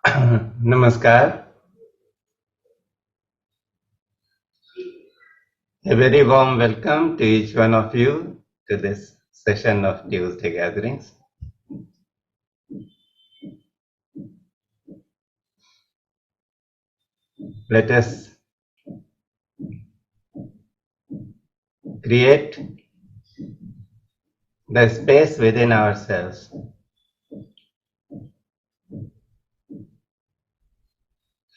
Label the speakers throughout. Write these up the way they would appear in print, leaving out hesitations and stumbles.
Speaker 1: Namaskar. A very warm welcome to each one of you to this session of Tuesday gatherings. Let us create the space within ourselves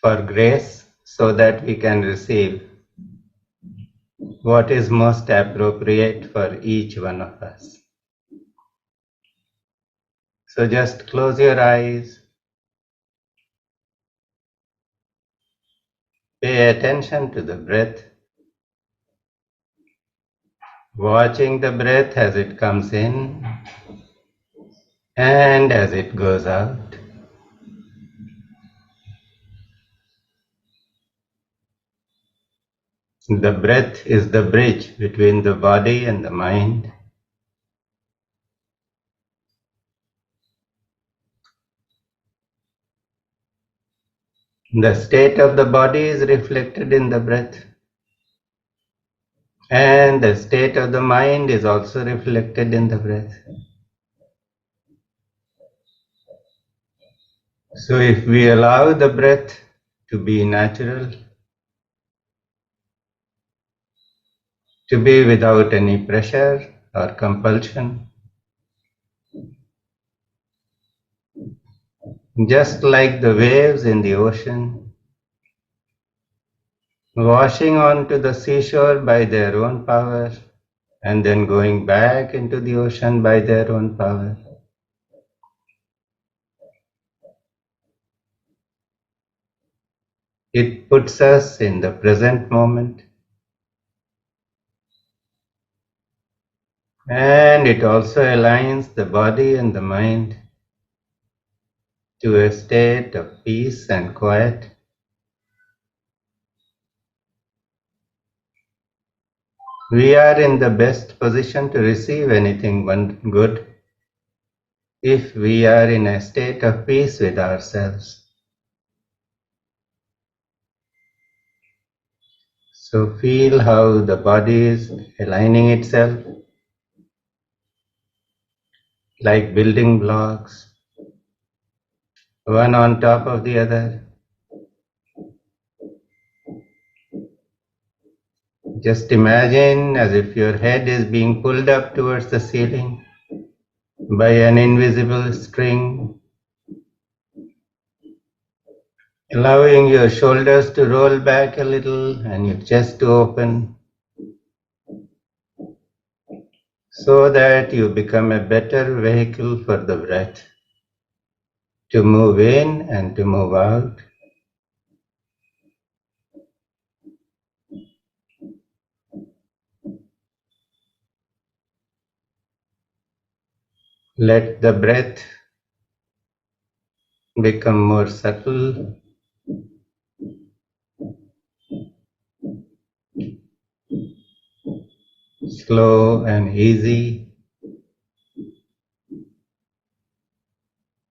Speaker 1: for grace so that we can receive what is most appropriate for each one of us. So just close your eyes, pay attention to the breath, watching the breath as it comes in and as it goes out. The breath is the bridge between the body and the mind. The state of the body is reflected in the breath, and the state of the mind is also reflected in the breath. So if we allow the breath to be natural, to be without any pressure or compulsion, just like the waves in the ocean, washing onto the seashore by their own power, and then going back into the ocean by their own power. It puts us in the present moment, and it also aligns the body and the mind to a state of peace and quiet. We are in the best position to receive anything good if we are in a state of peace with ourselves. So feel how the body is aligning itself like building blocks, one on top of the other. Just imagine as if your head is being pulled up towards the ceiling by an invisible string, allowing your shoulders to roll back a little and your chest to open so that you become a better vehicle for the breath to move in and to move out. Let the breath become more subtle, slow and easy.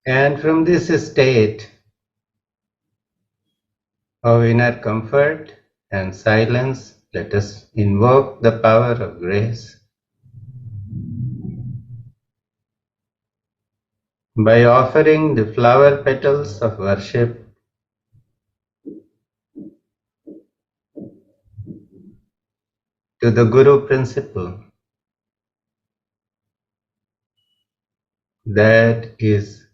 Speaker 1: And from this state of inner comfort and silence, let us invoke the power of grace by offering the flower petals of worship to the Guru principle that is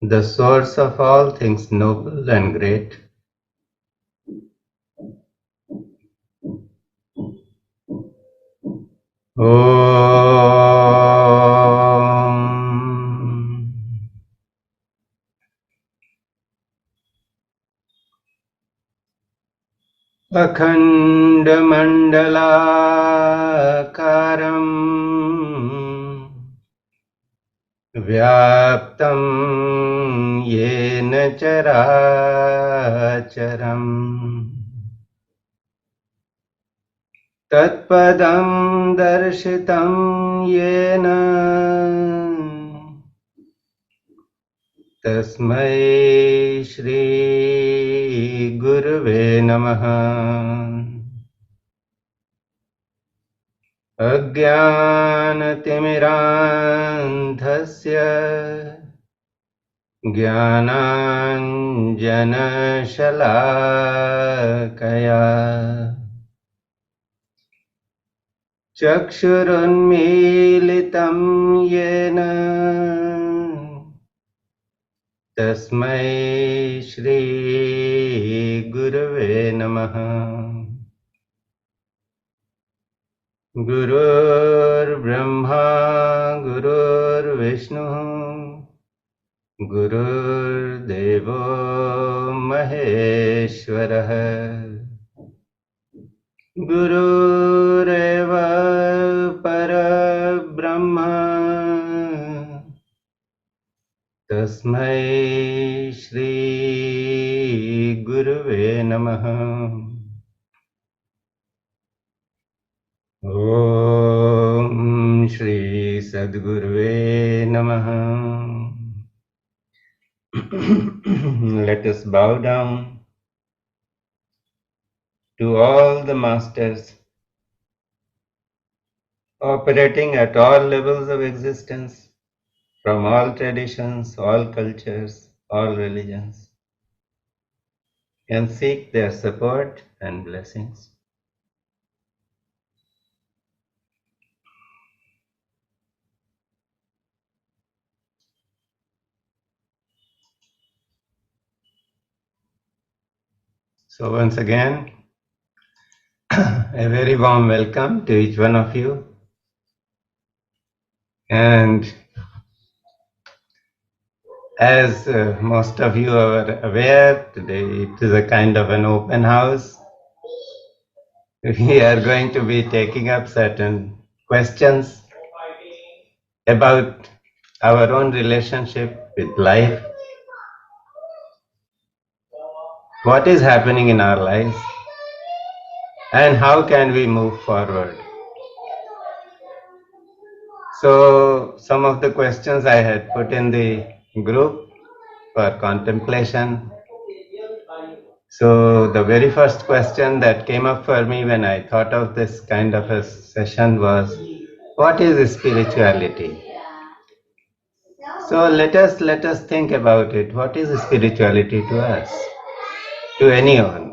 Speaker 1: the source of all things noble and great. Om. Akhandamandalakaram Vyaptam Yena Characharam Tatpadam Darshitam Yena तस्मै श्री गुरुवे नमः। अज्ञानतिमिरान्धस्य ज्ञानाञ्जनशलाकया चक्षुरुन्मीलितं येन तस्मै श्रीगुरुवे नमः। गुरुर्ब्रह्मा गुरुर्विष्णुः गुरुर्देवो महेश्वरः गुरुरेव परब्रह्म तस्मै श्रीगुरुवे नमः। ॐ श्री सद्गुरुवे नमः। Let us bow down to all the masters operating at all levels of existence, from all traditions, all cultures, all religions, and seek their support and blessings. So once again, a very warm welcome to each one of you. And as most of you are aware, today it is a kind of an open house. We are going to be taking up certain questions about our own relationship with life, what is happening in our lives, and how can we move forward. So some of the questions I had put in the group for contemplation. So the very first question that came up for me when I thought of this kind of a session was, what is spirituality? So let us think about it. What is spirituality to us? To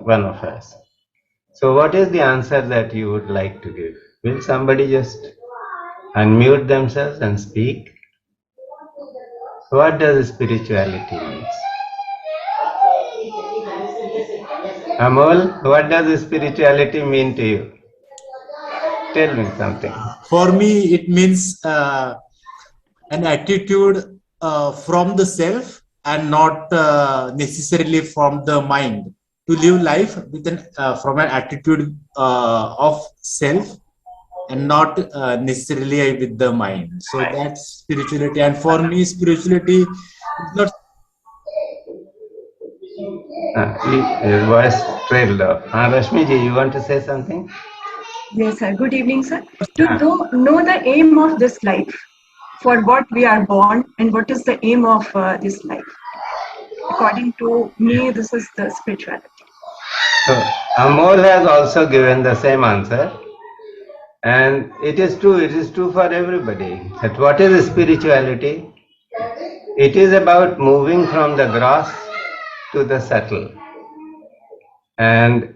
Speaker 1: one of us. So what is the answer that you would like to give? Will somebody just unmute themselves and speak? What does spirituality mean? Amol, what does spirituality mean to you? Tell me something.
Speaker 2: For me, it means an attitude from the self and not necessarily from the mind. To live life with from an attitude of self and not necessarily with the mind. So that's spirituality. And for me, spirituality is not.
Speaker 1: Your voice trailed off. Rashmi ji, you want to say something?
Speaker 3: Yes, sir. Good evening, sir. To know the aim of this life, for what we are born, and what is the aim of this life. According to me, this is the spirituality.
Speaker 1: So, Amol has also given the same answer. And it is true for everybody. That what is spirituality? It is about moving from the gross to the subtle. And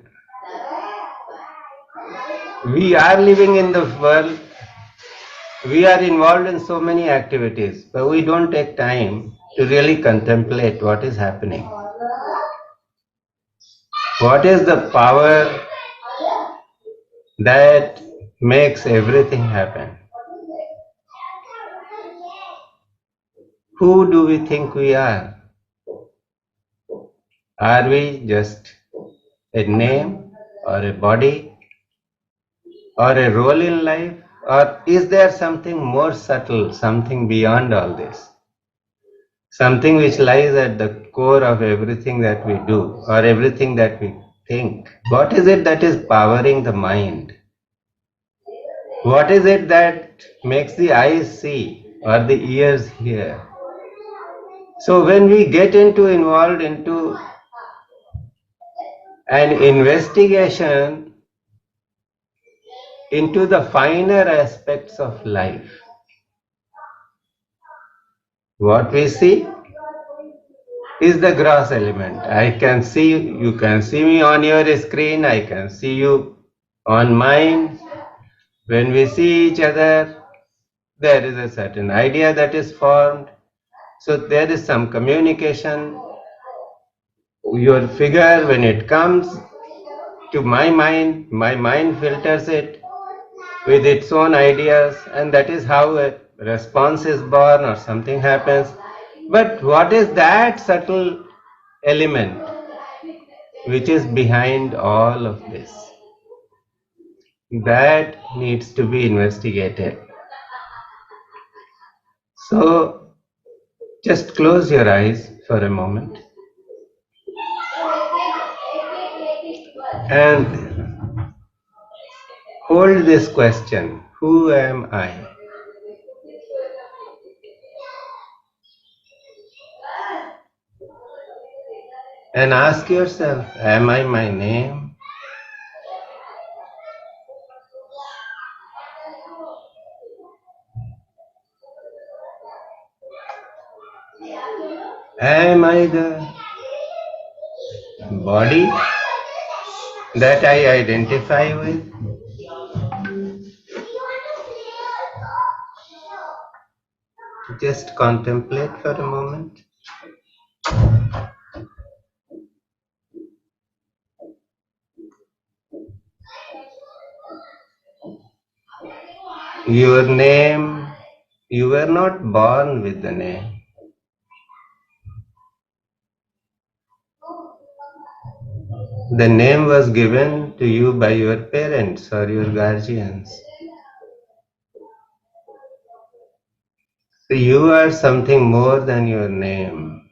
Speaker 1: we are living in the world, we are involved in so many activities, but we don't take time to really contemplate what is happening. What is the power that makes everything happen? Who do we think we are? Are we just a name or a body or a role in life? Or is there something more subtle, something beyond all this? Something which lies at the core of everything that we do or everything that we think. What is it that is powering the mind? What is it that makes the eyes see or the ears hear? So when we get involved into an investigation into the finer aspects of life, what we see is the gross element. I can see, you can see me on your screen, I can see you on mine. When we see each other, there is a certain idea that is formed. So there is some communication. Your figure, when it comes to my mind filters it with its own ideas, and that is how a response is born or something happens. But what is that subtle element which is behind all of this? That needs to be investigated. So just close your eyes for a moment and hold this question: who am I? And ask yourself, am I my name? Am I the body that I identify with? Just contemplate for a moment. Your name, you were not born with the name. The name was given to you by your parents or your guardians. So you are something more than your name.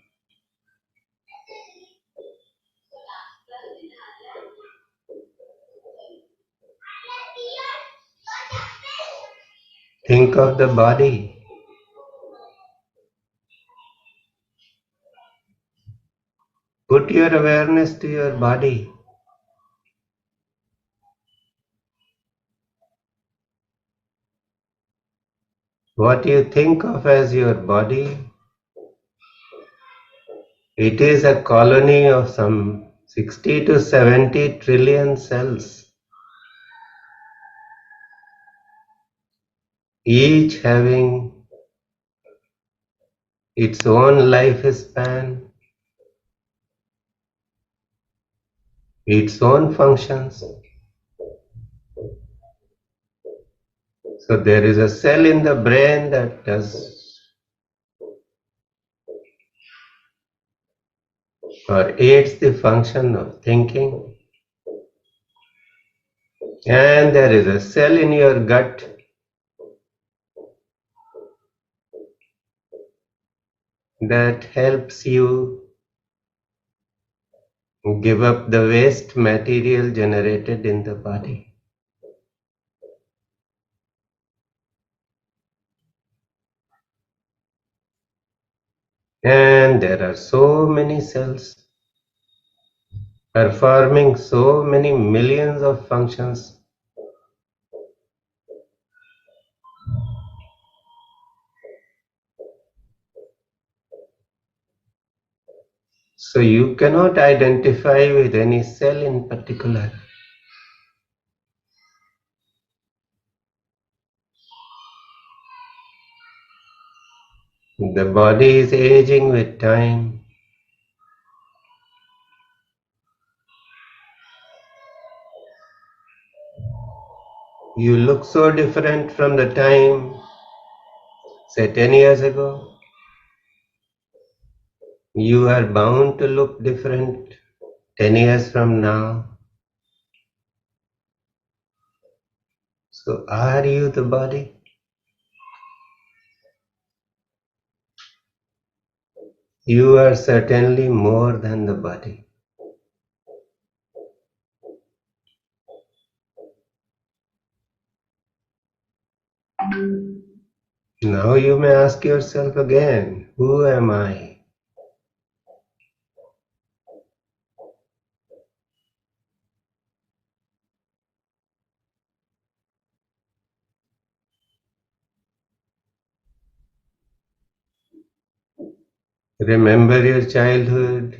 Speaker 1: Think of the body. Put your awareness to your body. What you think of as your body, it is a colony of some 60 to 70 trillion cells, each having its own lifespan, its own functions. So there is a cell in the brain that does or aids the function of thinking, and there is a cell in your gut that helps you give up the waste material generated in the body. And there are so many cells performing so many millions of functions. So you cannot identify with any cell in particular. The body is aging with time. You look so different from the time, say 10 years ago. You are bound to look different 10 years from now. So are you the body? You are certainly more than the body. Now you may ask yourself again, who am I? Remember your childhood,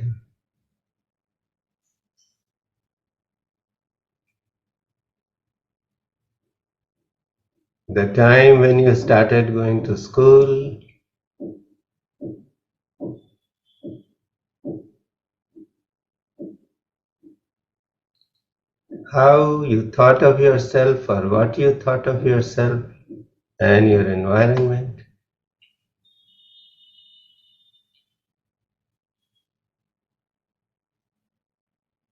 Speaker 1: the time when you started going to school, how you thought of yourself or what you thought of yourself and your environment.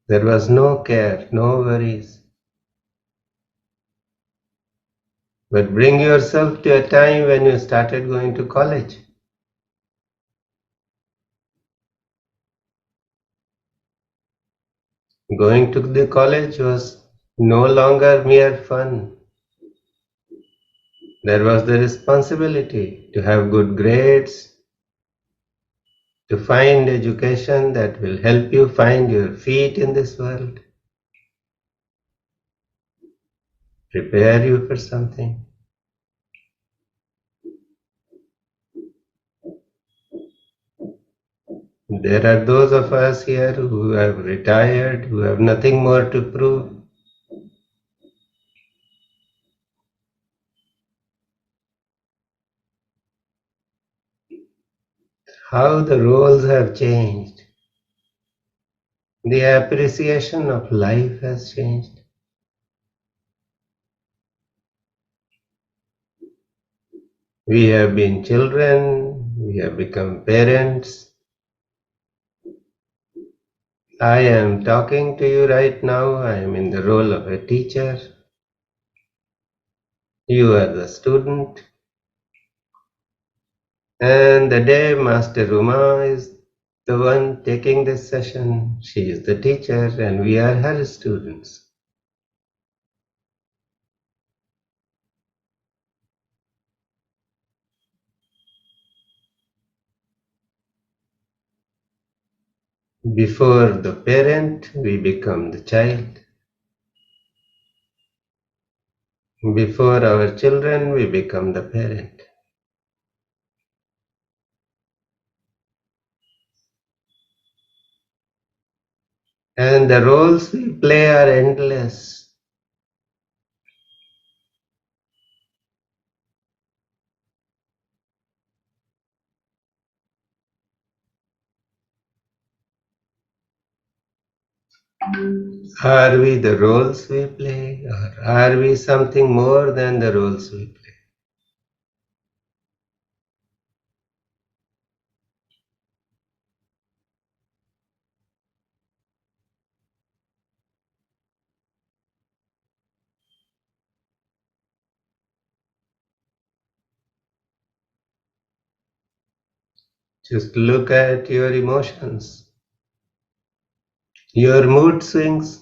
Speaker 1: There was no care, no worries. But bring yourself to a time when you started going to college. Going to the college was no longer mere fun. There was the responsibility to have good grades, to find education that will help you find your feet in this world, prepare you for something. There are those of us here who have retired, who have nothing more to prove. How the roles have changed. The appreciation of life has changed. We have been children, we have become parents. I am talking to you right now, I am in the role of a teacher. You are the student. And the day Master Ruma is the one taking this session, she is the teacher and we are her students. Before the parent, we become the child. Before our children, we become the parent. And the roles we play are endless. Are we the roles we play, or are we something more than the roles we play? Just look at your emotions, your mood swings.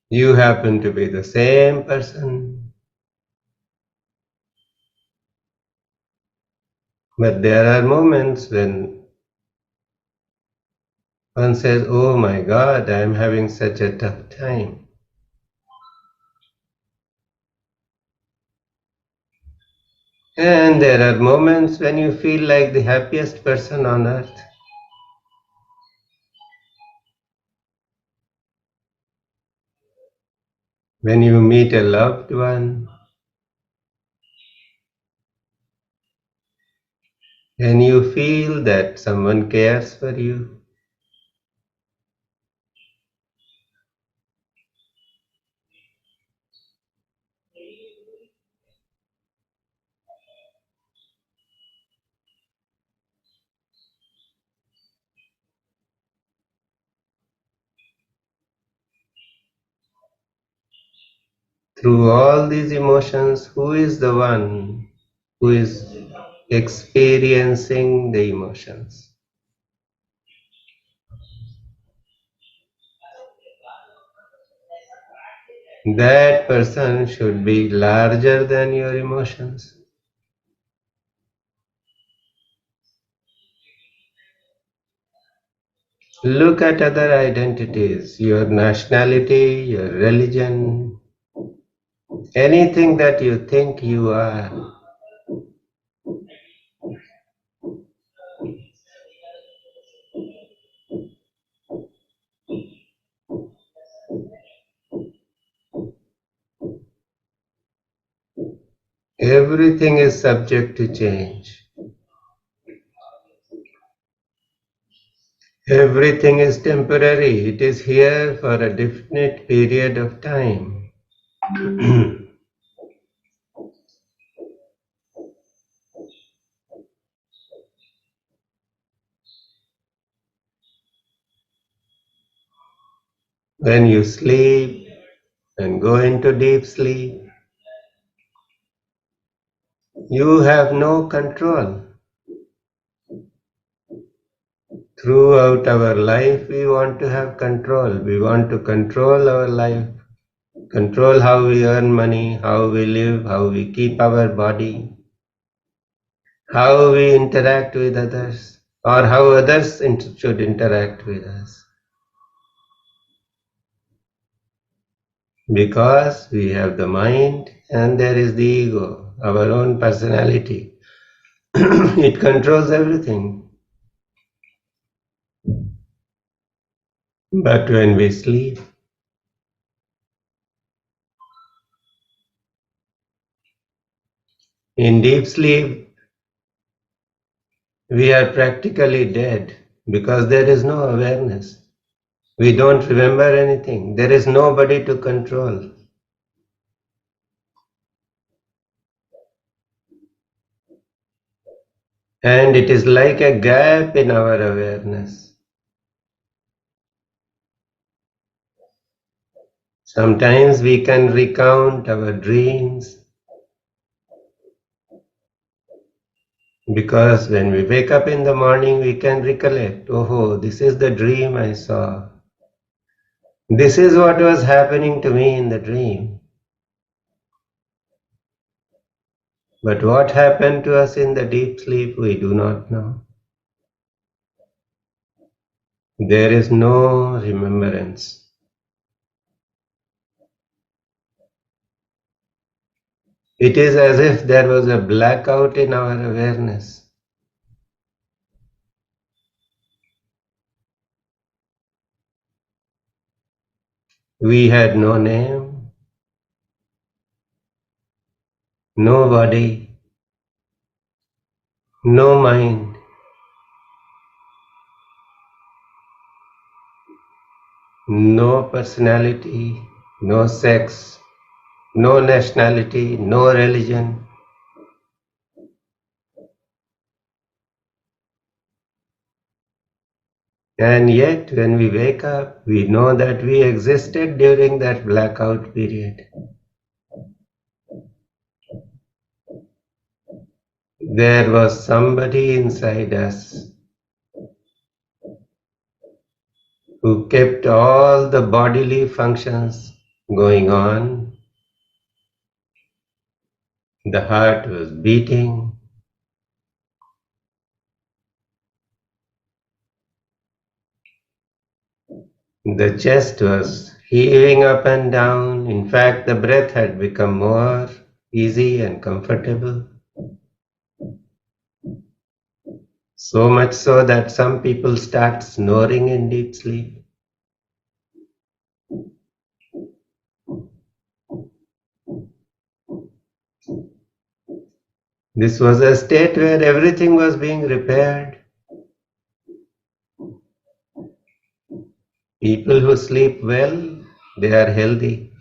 Speaker 1: You happen to be the same person, but there are moments when one says, "Oh my God, I am having such a tough time." And there are moments when you feel like the happiest person on earth. When you meet a loved one, and you feel that someone cares for you. Through all these emotions, who is the one who is experiencing the emotions? That person should be larger than your emotions. Look at other identities, your nationality, your religion, anything that you think you are. Everything is subject to change. Everything is temporary. It is here for a definite period of time. When you sleep and go into deep sleep, you have no control. Throughout our life, we want to have control. We want to control our life, control how we earn money, how we live, how we keep our body, how we interact with others, or how others should interact with us. Because we have the mind and there is the ego, our own personality. It controls everything. But when we sleep, in deep sleep, we are practically dead because there is no awareness. We don't remember anything. There is nobody to control. And it is like a gap in our awareness. Sometimes we can recount our dreams because when we wake up in the morning, we can recollect, oh, this is the dream I saw. This is what was happening to me in the dream. But what happened to us in the deep sleep, we do not know. There is no remembrance. It is as if there was a blackout in our awareness. We had no name, no body, no mind, no personality, no sex, no nationality, no religion. And yet, when we wake up, we know that we existed during that blackout period. There was somebody inside us who kept all the bodily functions going on. The heart was beating, the chest was heaving up and down. In fact, the breath had become more easy and comfortable. So much so that some people start snoring in deep sleep. This was a state where everything was being repaired. People who sleep well, they are healthy.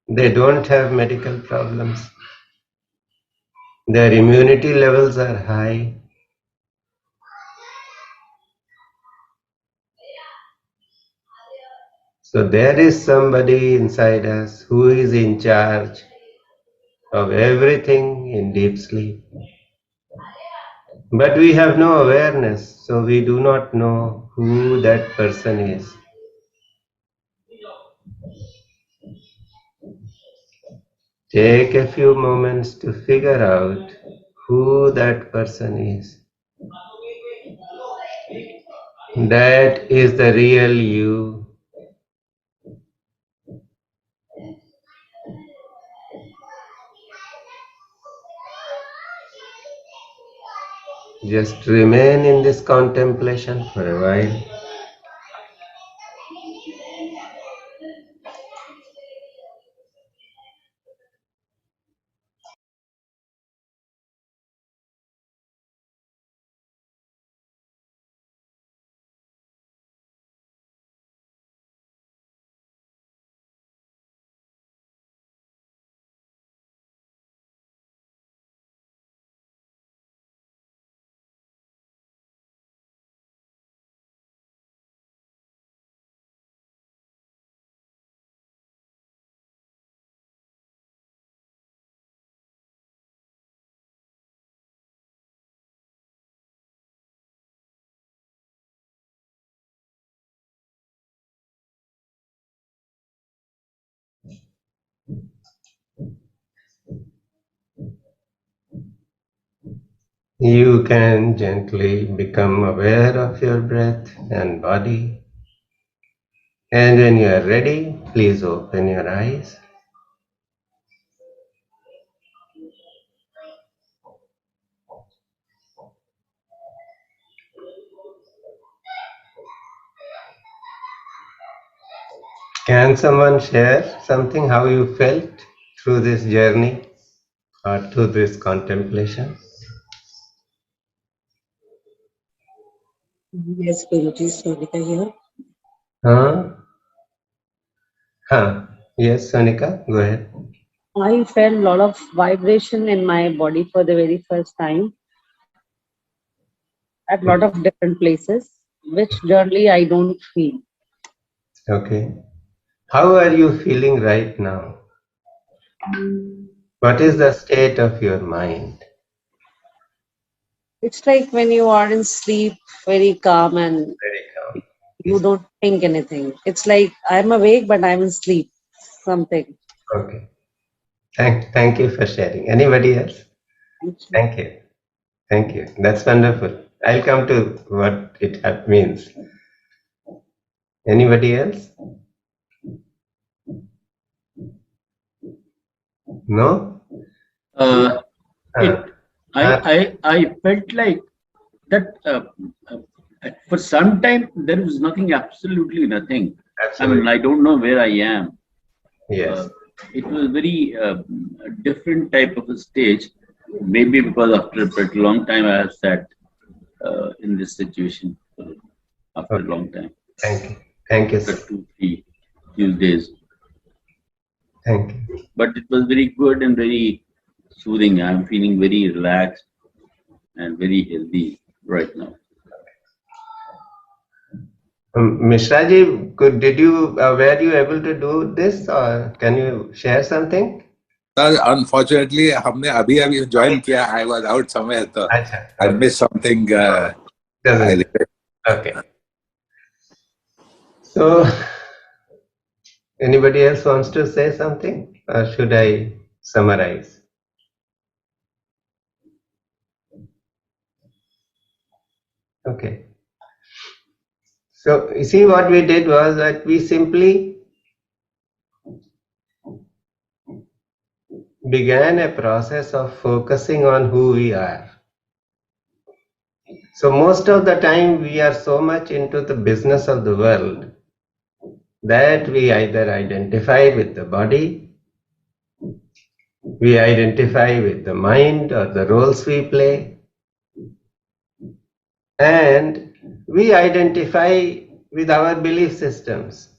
Speaker 1: They don't have medical problems. Their immunity levels are high. So there is somebody inside us who is in charge of everything in deep sleep. But we have no awareness, so we do not know who that person is. Take a few moments to figure out who that person is. That is the real you. Just remain in this contemplation for a while. You can gently become aware of your breath and body. And when you are ready, please open your eyes. Can someone share something how you felt through this journey or through this contemplation?
Speaker 4: Yes, Guruji, Sonika here.
Speaker 1: Huh? Huh? Yes, Sonika, go ahead.
Speaker 4: I felt a lot of vibration in my body for the very first time at a lot of different places, which generally I don't feel.
Speaker 1: Okay. How are you feeling right now? What is the state of your mind?
Speaker 4: It's like when you are in sleep, very calm, and
Speaker 1: Very calm.
Speaker 4: you don't think anything. It's like I'm awake, but I'm in sleep. Something.
Speaker 1: Okay. Thank you for sharing. Anybody else? Thank you. Thank you. That's wonderful. I'll come to what it means. Anybody else? No?
Speaker 5: Uh,
Speaker 1: Huh.
Speaker 5: it I felt like that uh, for some time there was nothing, absolutely nothing. I mean,
Speaker 1: Absolutely.
Speaker 5: I don't know where I am.
Speaker 1: Yes.
Speaker 5: It was very a different type of a stage. Maybe because after a pretty long time I have sat in this situation after a
Speaker 1: Okay.
Speaker 5: long time,
Speaker 1: Thank you. Thank you,
Speaker 5: after
Speaker 1: sir.
Speaker 5: 2-3 few days.
Speaker 1: Thank you.
Speaker 5: But it was very good and very soothing. I'm feeling very relaxed and very healthy right now.
Speaker 1: Mishraji, were you able to do this or can you share something?
Speaker 6: Sir, unfortunately, हमने अभी join किया. I was out somewhere, so
Speaker 1: Acha,
Speaker 6: I
Speaker 1: okay.
Speaker 6: missed something. I
Speaker 1: Doesn't.
Speaker 6: regret.
Speaker 1: Okay. So, anybody else wants to say something or should I summarize? Okay. So, you see what we did was that we simply began a process of focusing on who we are. So most of the time we are so much into the business of the world that we either identify with the body, we identify with the mind or the roles we play, and we identify with our belief systems.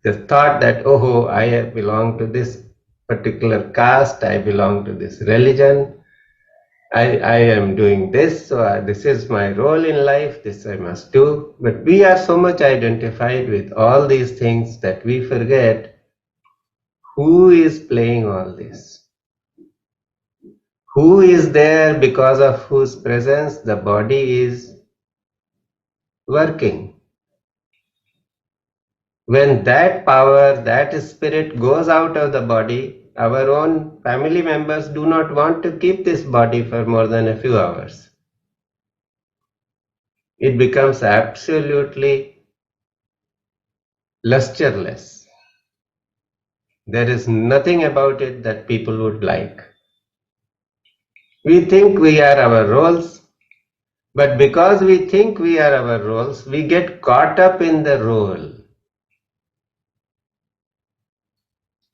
Speaker 1: The thought that, oh, I belong to this particular caste, I belong to this religion, I am doing this, so this is my role in life, this I must do. But we are so much identified with all these things that we forget who is playing all this. Who is there because of whose presence the body is working. When that power, that spirit goes out of the body, our own family members do not want to keep this body for more than a few hours. It becomes absolutely lusterless. There is nothing about it that people would like. We think we are our roles, but because we think we are our roles, we get caught up in the role.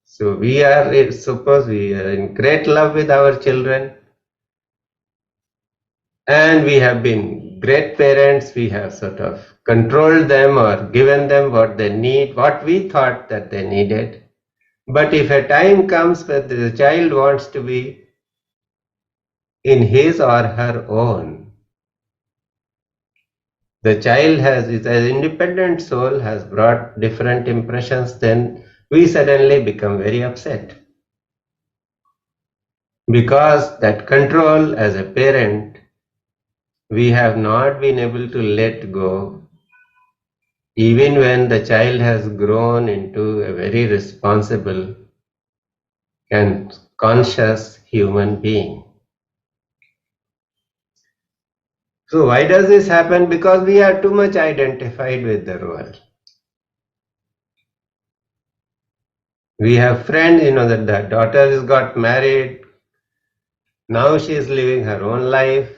Speaker 1: So suppose we are in great love with our children, and we have been great parents, we have sort of controlled them or given them what they need, what we thought that they needed. But if a time comes when the child wants to be in his or her own, the child has, as independent soul, has brought different impressions, then we suddenly become very upset. Because that control as a parent, we have not been able to let go even when the child has grown into a very responsible and conscious human being. So why does this happen? Because we are too much identified with the role. We have friends, that the daughter has got married, now she is living her own life,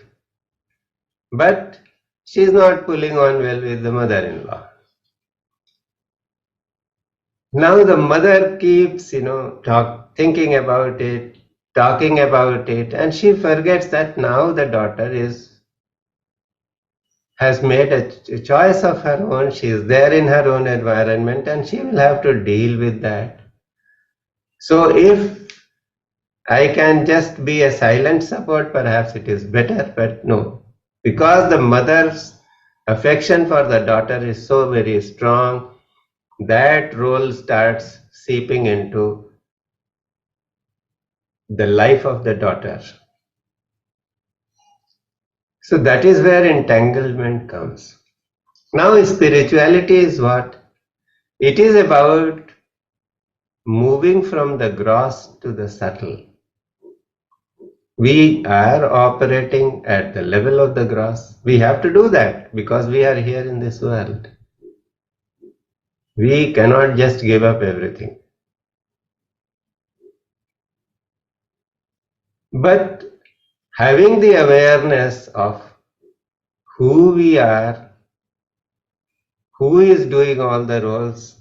Speaker 1: but she is not pulling on well with the mother-in-law. Now the mother keeps, thinking about it, talking about it, and she forgets that now the daughter has made a choice of her own. She is there in her own environment and she will have to deal with that. So if I can just be a silent support, perhaps it is better, but no. Because the mother's affection for the daughter is so very strong, that role starts seeping into the life of the daughter. So that is where entanglement comes. Now spirituality is what? It is about moving from the gross to the subtle. We are operating at the level of the gross. We have to do that because we are here in this world. We cannot just give up everything. But having the awareness of who we are, who is doing all the roles,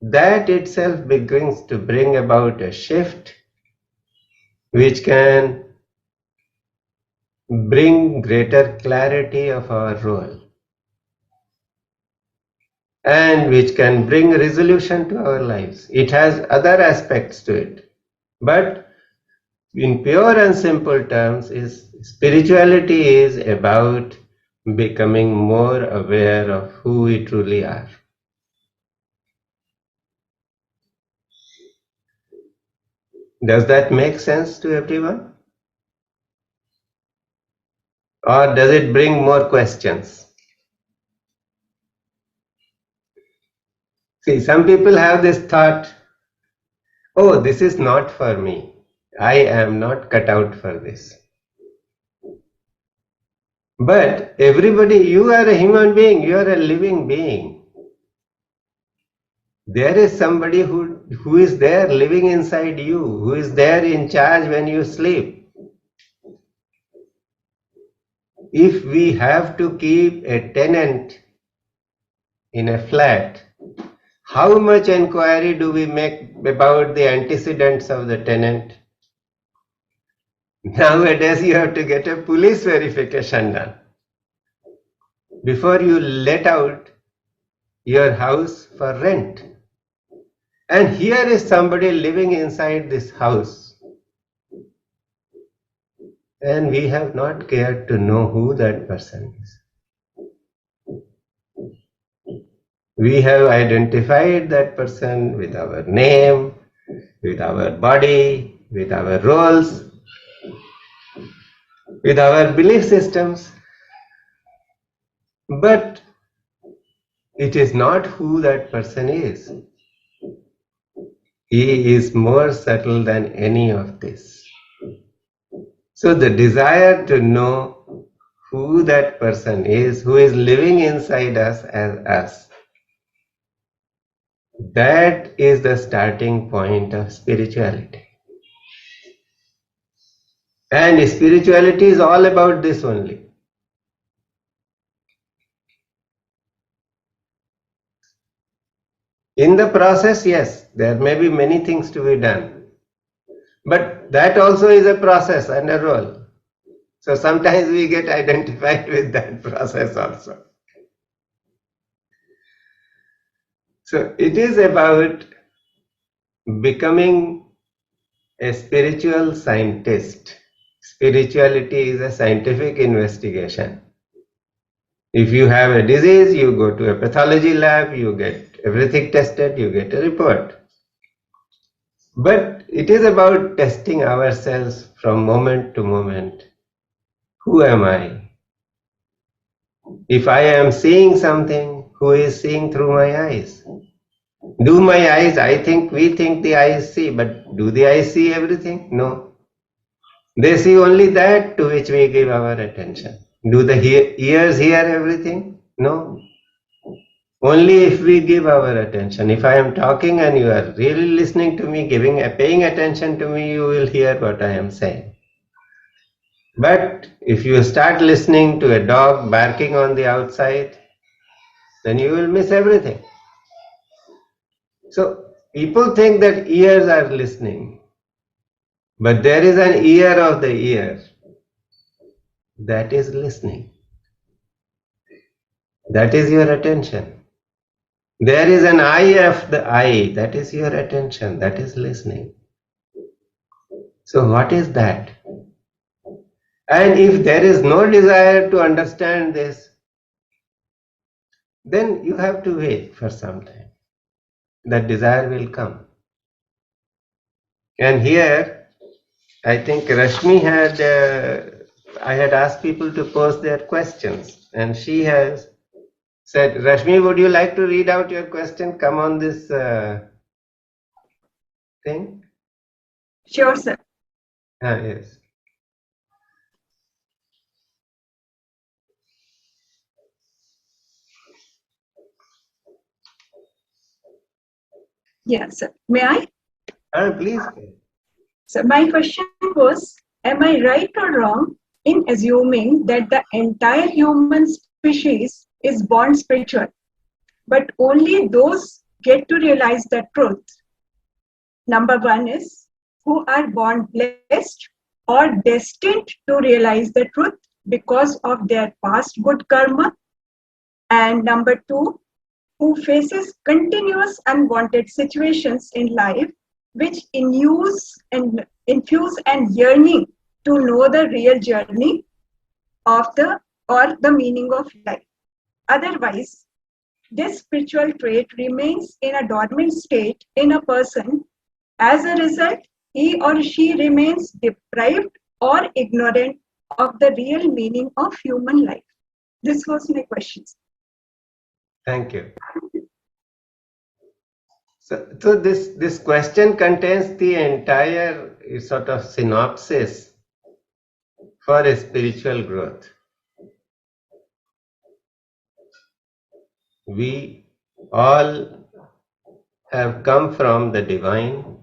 Speaker 1: that itself begins to bring about a shift which can bring greater clarity of our role and which can bring resolution to our lives. It has other aspects to it. But in pure and simple terms, spirituality is about becoming more aware of who we truly are. Does that make sense to everyone? Or does it bring more questions? See, some people have this thought, oh, this is not for me. I am not cut out for this. But everybody, you are a human being, you are a living being. There is somebody who is there living inside you, who is there in charge when you sleep. If we have to keep a tenant in a flat, how much inquiry do we make about the antecedents of the tenant? Nowadays you have to get a police verification done before you let out your house for rent. And here is somebody living inside this house, and we have not cared to know who that person is. We have identified that person with our name, with our body, with our roles, with our belief systems, but it is not who that person is. He is more subtle than any of this. So the desire to know who that person is, who is living inside us as us, that is the starting point of spirituality. And spirituality is all about this only. In the process, yes, there may be many things to be done. But that also is a process and a role. So sometimes we get identified with that process also. So it is about becoming a spiritual scientist. Spirituality is a scientific investigation. If you have a disease, you go to a pathology lab, you get everything tested, you get a report. But it is about testing ourselves from moment to moment. Who am I? If I am seeing something, who is seeing through my eyes? Do my eyes, we think the eyes see, but do the eyes see everything? No. They see only that to which we give our attention. Do the ears hear everything? No. Only if we give our attention. If I am talking and you are really listening to me, paying attention to me, you will hear what I am saying. But if you start listening to a dog barking on the outside, then you will miss everything. So people think that ears are listening, but there is an ear of the ear that is listening. That is your attention. There is an eye of the eye, that is your attention, that is listening. So what is that? And if there is no desire to understand this, then you have to wait for some time. That desire will come. And here, I think Rashmi I had asked people to post their questions, and she has said, Rashmi, would you like to read out your question? Come on this thing.
Speaker 3: Sure, sir.
Speaker 1: Yes.
Speaker 3: Yes, sir. May I?
Speaker 1: Please.
Speaker 3: So my question was, am I right or wrong in assuming that the entire human species is born spiritual, but only those get to realize the truth? Number one is, who are born blessed or destined to realize the truth because of their past good karma. And number two, who faces continuous unwanted situations in life which infuse and yearning to know the real journey of the meaning of life. Otherwise, this spiritual trait remains in a dormant state in a person. As a result, he or she remains deprived or ignorant of the real meaning of human life. This was my question.
Speaker 1: Thank you. So this question contains the entire sort of synopsis for a spiritual growth. We all have come from the divine.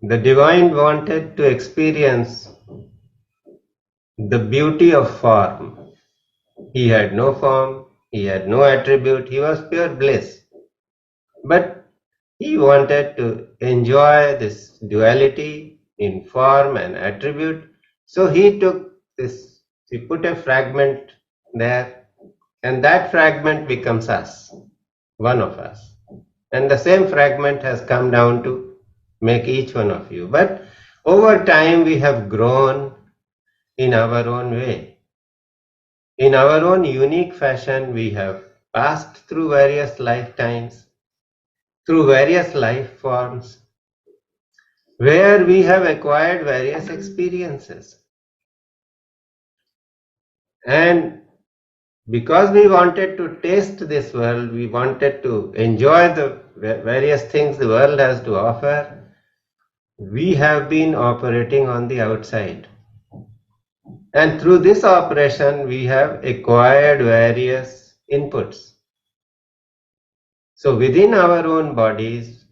Speaker 1: The divine wanted to experience the beauty of form. He had no form, he had no attribute, he was pure bliss. But he wanted to enjoy this duality in form and attribute. So he took this, he put a fragment there, and that fragment becomes us, one of us. And the same fragment has come down to make each one of you. But over time we have grown in our own way. In our own unique fashion, we have passed through various lifetimes, through various life forms, where we have acquired various experiences. And because we wanted to taste this world, we wanted to enjoy the various things the world has to offer, we have been operating on the outside. And through this operation, we have acquired various inputs. So within our own bodies,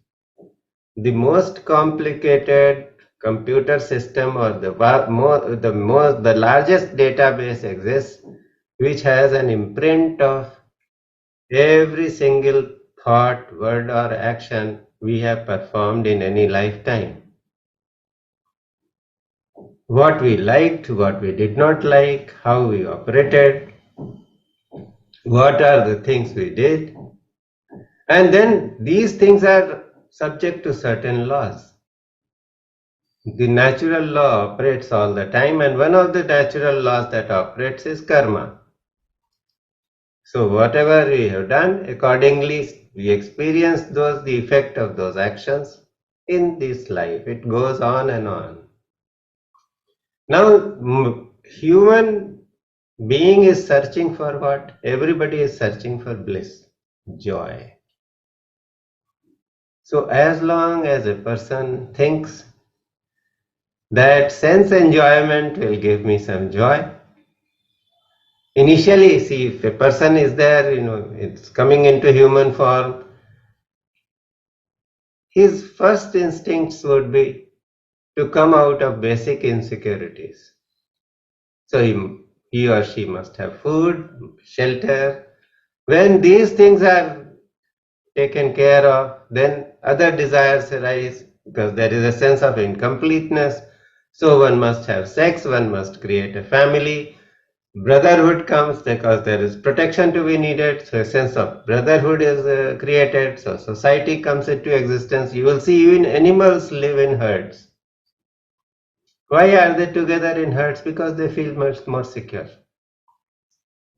Speaker 1: the most complicated computer system or the largest database exists, which has an imprint of every single thought, word or action we have performed in any lifetime. What we liked, what we did not like, how we operated, what are the things we did. And then these things are subject to certain laws. The natural law operates all the time, and one of the natural laws that operates is karma. So whatever we have done, accordingly we experience the effect of those actions in this life. It goes on and on. Now, human Being is searching for what? Everybody is searching for bliss, joy. So as long as a person thinks that sense enjoyment will give me some joy, initially, see, if a person is there, it's coming into human form, his first instincts would be to come out of basic insecurities. So he or she must have food, shelter. When these things are taken care of, then other desires arise because there is a sense of incompleteness. So one must have sex, one must create a family. Brotherhood comes because there is protection to be needed. So a sense of brotherhood is created. So society comes into existence. You will see even animals live in herds. Why are they together in herds? Because they feel much more secure.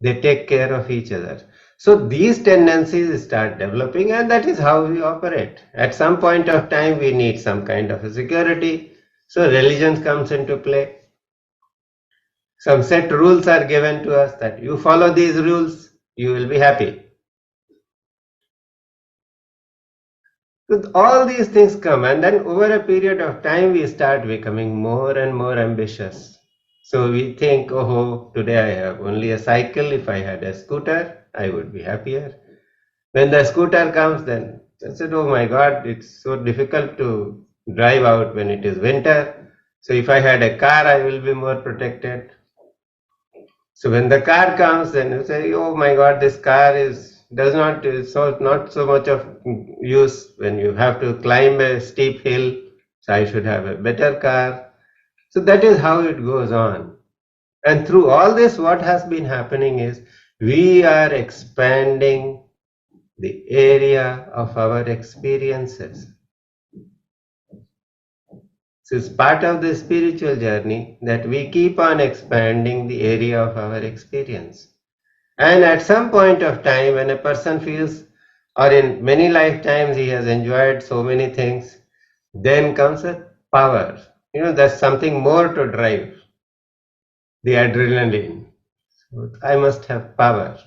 Speaker 1: They take care of each other. So these tendencies start developing, and that is how we operate. At some point of time, we need some kind of a security. So religion comes into play. Some set rules are given to us that you follow these rules, you will be happy. So all these things come, and then over a period of time, we start becoming more and more ambitious. So we think, oh, today I have only a cycle. If I had a scooter, I would be happier. When the scooter comes, then I said, oh my God, it's so difficult to drive out when it is winter. So if I had a car, I will be more protected. So when the car comes, then you say, oh my God, this car does not is not so much of use when you have to climb a steep hill. So I should have a better car. So that is how it goes on. And through all this, what has been happening is we are expanding the area of our experiences. So it's part of the spiritual journey that we keep on expanding the area of our experience. And at some point of time, when a person feels, or in many lifetimes he has enjoyed so many things, then comes a power. There's something more to drive the adrenaline. So I must have power.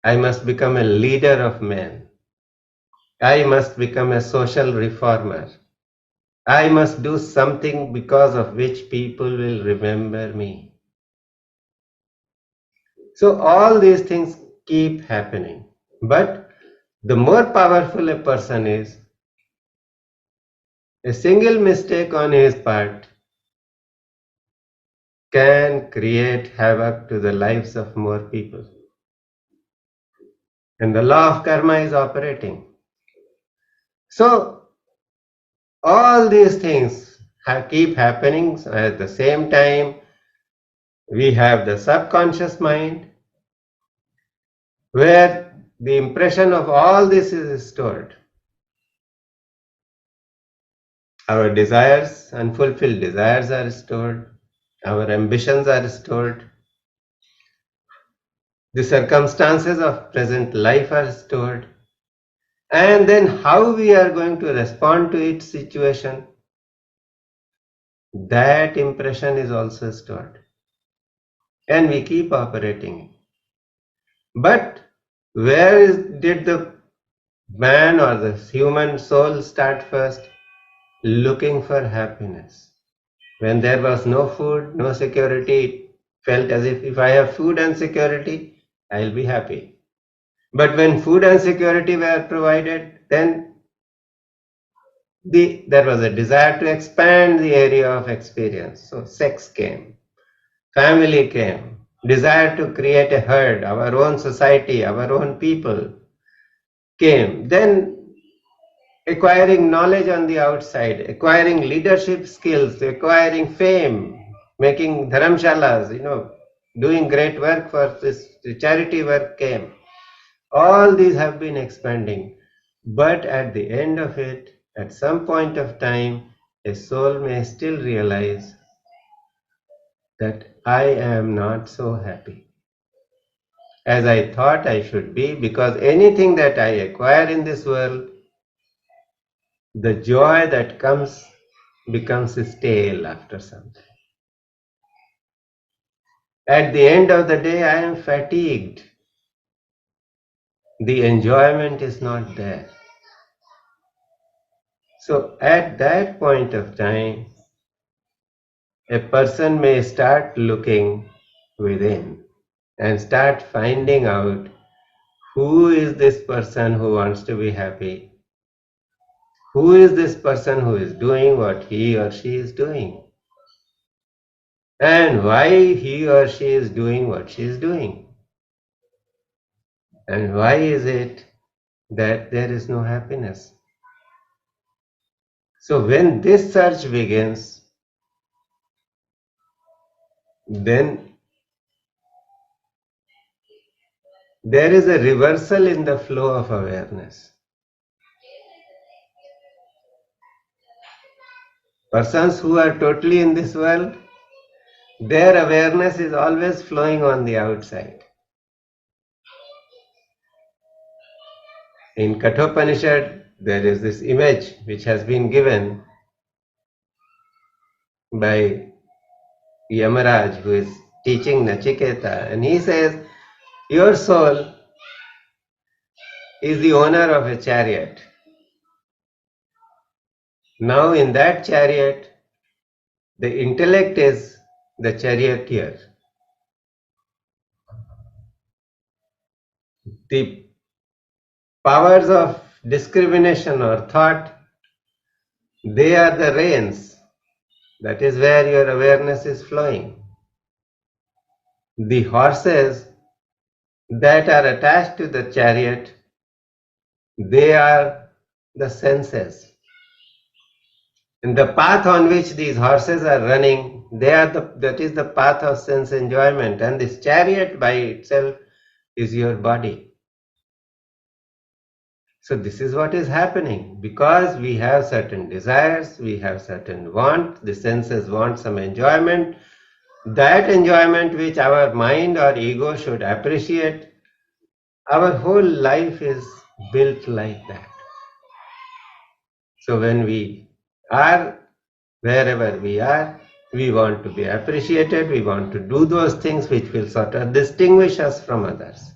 Speaker 1: I must become a leader of men. I must become a social reformer. I must do something because of which people will remember me. So all these things keep happening. But the more powerful a person is, a single mistake on his part can create havoc to the lives of more people. And the law of karma is operating. So all these things keep happening. So at the same time, we have the subconscious mind where the impression of all this is stored. Our desires, unfulfilled desires are stored. Our ambitions are stored. The circumstances of present life are stored. And then how we are going to respond to each situation, that impression is also stored. And we keep operating. But did the man or the human soul start first? Looking for happiness. When there was no food, no security, it felt as if I have food and security, I'll be happy. But when food and security were provided, then there was a desire to expand the area of experience. So sex came, family came, desire to create a herd, our own society, our own people came. Then acquiring knowledge on the outside, acquiring leadership skills, acquiring fame, making dharamshalas, doing great work for this charity work came. All these have been expanding. But at the end of it, at some point of time, a soul may still realize that I am not so happy as I thought I should be, because anything that I acquire in this world, the joy that comes becomes stale after some time. At the end of the day, I am fatigued. The enjoyment is not there. So at that point of time, a person may start looking within and start finding out who is this person who wants to be happy, who is this person who is doing what he or she is doing, and why he or she is doing what she is doing, and why is it that there is no happiness. So when this search begins, then there is a reversal in the flow of awareness. Persons who are totally in this world, their awareness is always flowing on the outside. In Kathopanishad, there is this image which has been given by Yamaraj, who is teaching Nachiketa, and he says, your soul is the owner of a chariot. Now in that chariot, the intellect is the charioteer. The powers of discrimination or thought, they are the reins. That is where your awareness is flowing. The horses that are attached to the chariot, they are the senses. And the path on which these horses are running, that is the path of sense enjoyment. And this chariot by itself is your body. So this is what is happening. Because we have certain desires, we have certain want, the senses want some enjoyment. That enjoyment which our mind or ego should appreciate, our whole life is built like that. So when we are wherever we are, we want to be appreciated, we want to do those things which will sort of distinguish us from others.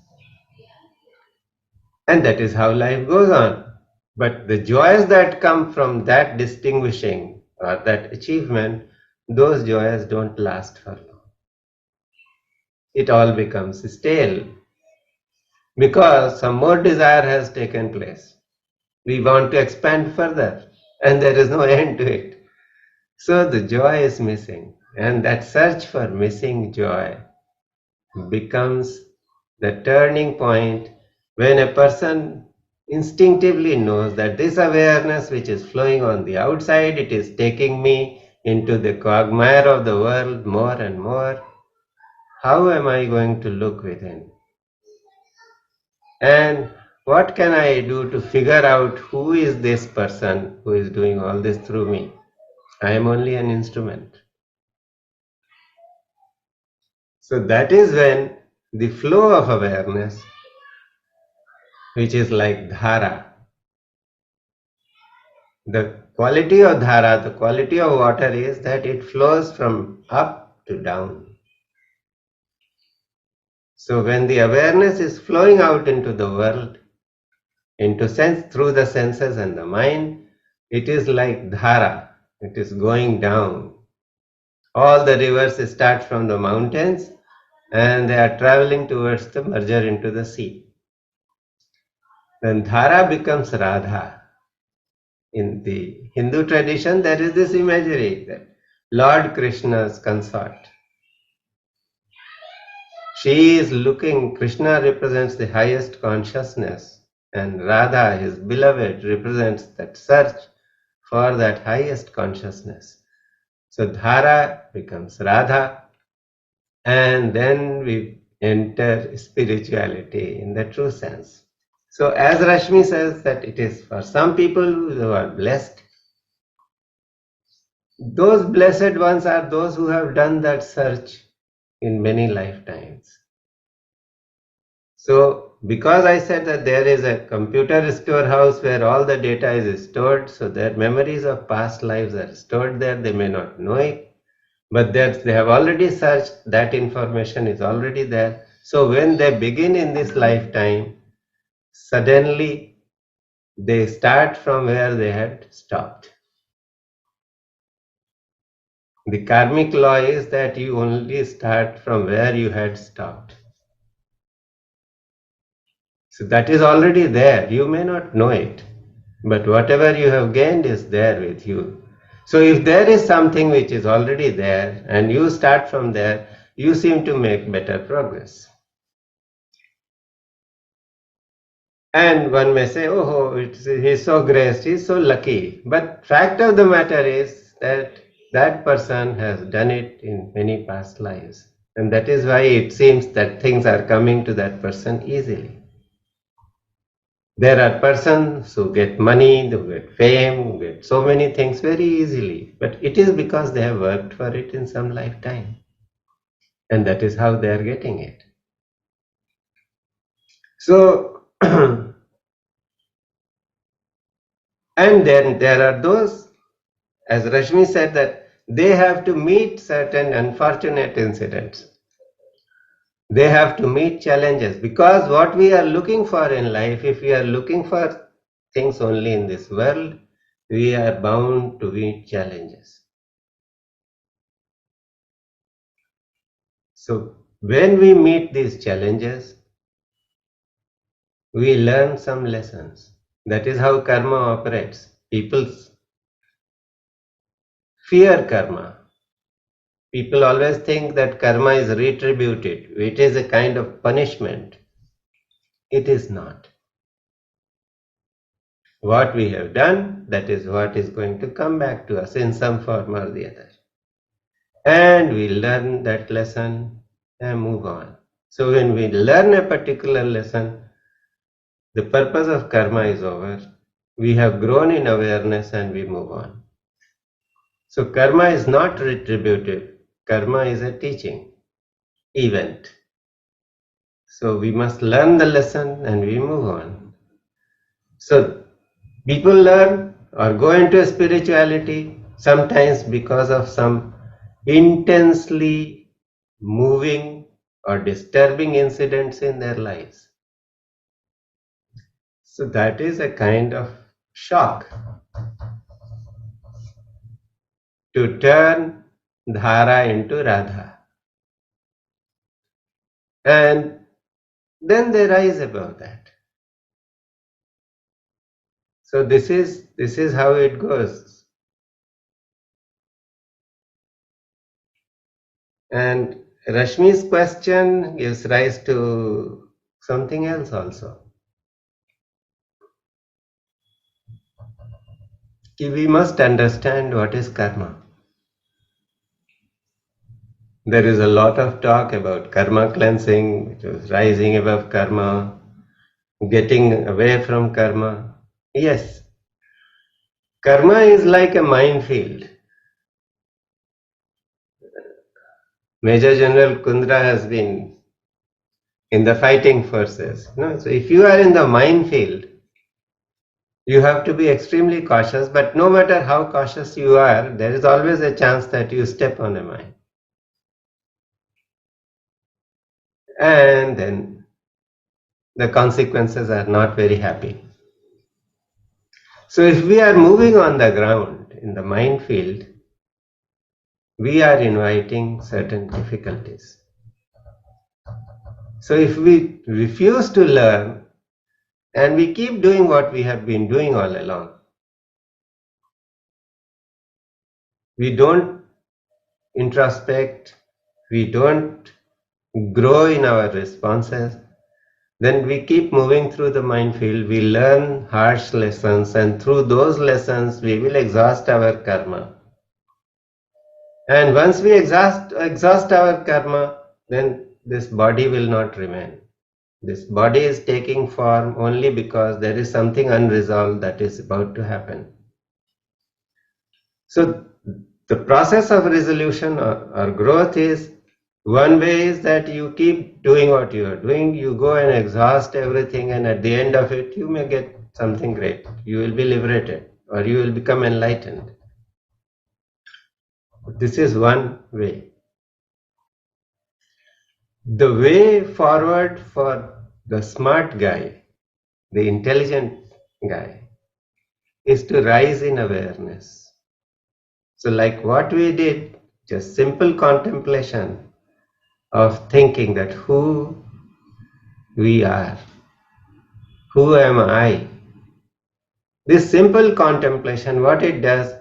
Speaker 1: And that is how life goes on. But the joys that come from that distinguishing or that achievement, those joys don't last for long. It all becomes stale because some more desire has taken place. We want to expand further and there is no end to it. So the joy is missing, and that search for missing joy becomes the turning point when a person instinctively knows that this awareness which is flowing on the outside, it is taking me into the quagmire of the world more and more. How am I going to look within? And what can I do to figure out who is this person who is doing all this through me? I am only an instrument. So that is when the flow of awareness, which is like dhara, the quality of dhara, the quality of water is that it flows from up to down. So when the awareness is flowing out into the world, into sense, through the senses and the mind, it is like dhara, it is going down. All the rivers start from the mountains and they are traveling towards the merger into the sea. Then dhara becomes Radha. In the Hindu tradition, there is this imagery that Lord Krishna's consort. She is looking, Krishna represents the highest consciousness, and Radha, his beloved, represents that search for that highest consciousness. So Dhara becomes Radha, and then we enter spirituality in the true sense. So as Rashmi says that it is for some people who are blessed, those blessed ones are those who have done that search in many lifetimes. So because I said that there is a computer storehouse where all the data is stored, so their memories of past lives are stored there, they may not know it, But that they have already searched, that information is already there. So when they begin in this lifetime, suddenly they start from where they had stopped. The karmic law is that you only start from where you had stopped. So that is already there. You may not know it, but whatever you have gained is there with you. So if there is something which is already there and you start from there, you seem to make better progress. And one may say, oh, he's so graced, he's so lucky. But fact of the matter is that that person has done it in many past lives. And that is why it seems that things are coming to that person easily. There are persons who get money, who get fame, who get so many things very easily. But it is because they have worked for it in some lifetime. And that is how they are getting it. So, and then there are those, as Rashmi said, that they have to meet certain unfortunate incidents. They have to meet challenges, because what we are looking for in life, if we are looking for things only in this world, we are bound to meet challenges. So when we meet these challenges, we learn some lessons. That is how karma operates. People fear karma. People always think that karma is retributed. It is a kind of punishment. It is not. What we have done, that is what is going to come back to us in some form or the other. And we learn that lesson and move on. So when we learn a particular lesson, the purpose of karma is over. We have grown in awareness and we move on. So karma is not retributive. Karma is a teaching event. So we must learn the lesson and we move on. So people learn or go into spirituality sometimes because of some intensely moving or disturbing incidents in their lives. So that is a kind of shock to turn Dhara into Radha. And then they rise above that. So this is how it goes. And Rashmi's question gives rise to something else also. We must understand what is karma. There is a lot of talk about karma cleansing, which is rising above karma, getting away from karma. Yes, karma is like a minefield. Major General Kundra has been in the fighting forces. So if you are in the minefield, you have to be extremely cautious, but no matter how cautious you are, there is always a chance that you step on a mine. And then the consequences are not very happy. So if we are moving on the ground in the minefield, we are inviting certain difficulties. So if we refuse to learn and we keep doing what we have been doing all along, we don't introspect, we don't grow in our responses, then we keep moving through the minefield, we learn harsh lessons, and through those lessons we will exhaust our karma. And once we exhaust our karma, then this body will not remain. This body is taking form only because there is something unresolved that is about to happen. So the process of resolution or growth is, one way is that you keep doing what you are doing, you go and exhaust everything, and at the end of it you may get something great. You will be liberated or you will become enlightened. This is one way. The way forward for the smart guy, the intelligent guy, is to rise in awareness. So like what we did, just simple contemplation of thinking that who we are, who am I? This simple contemplation, what it does,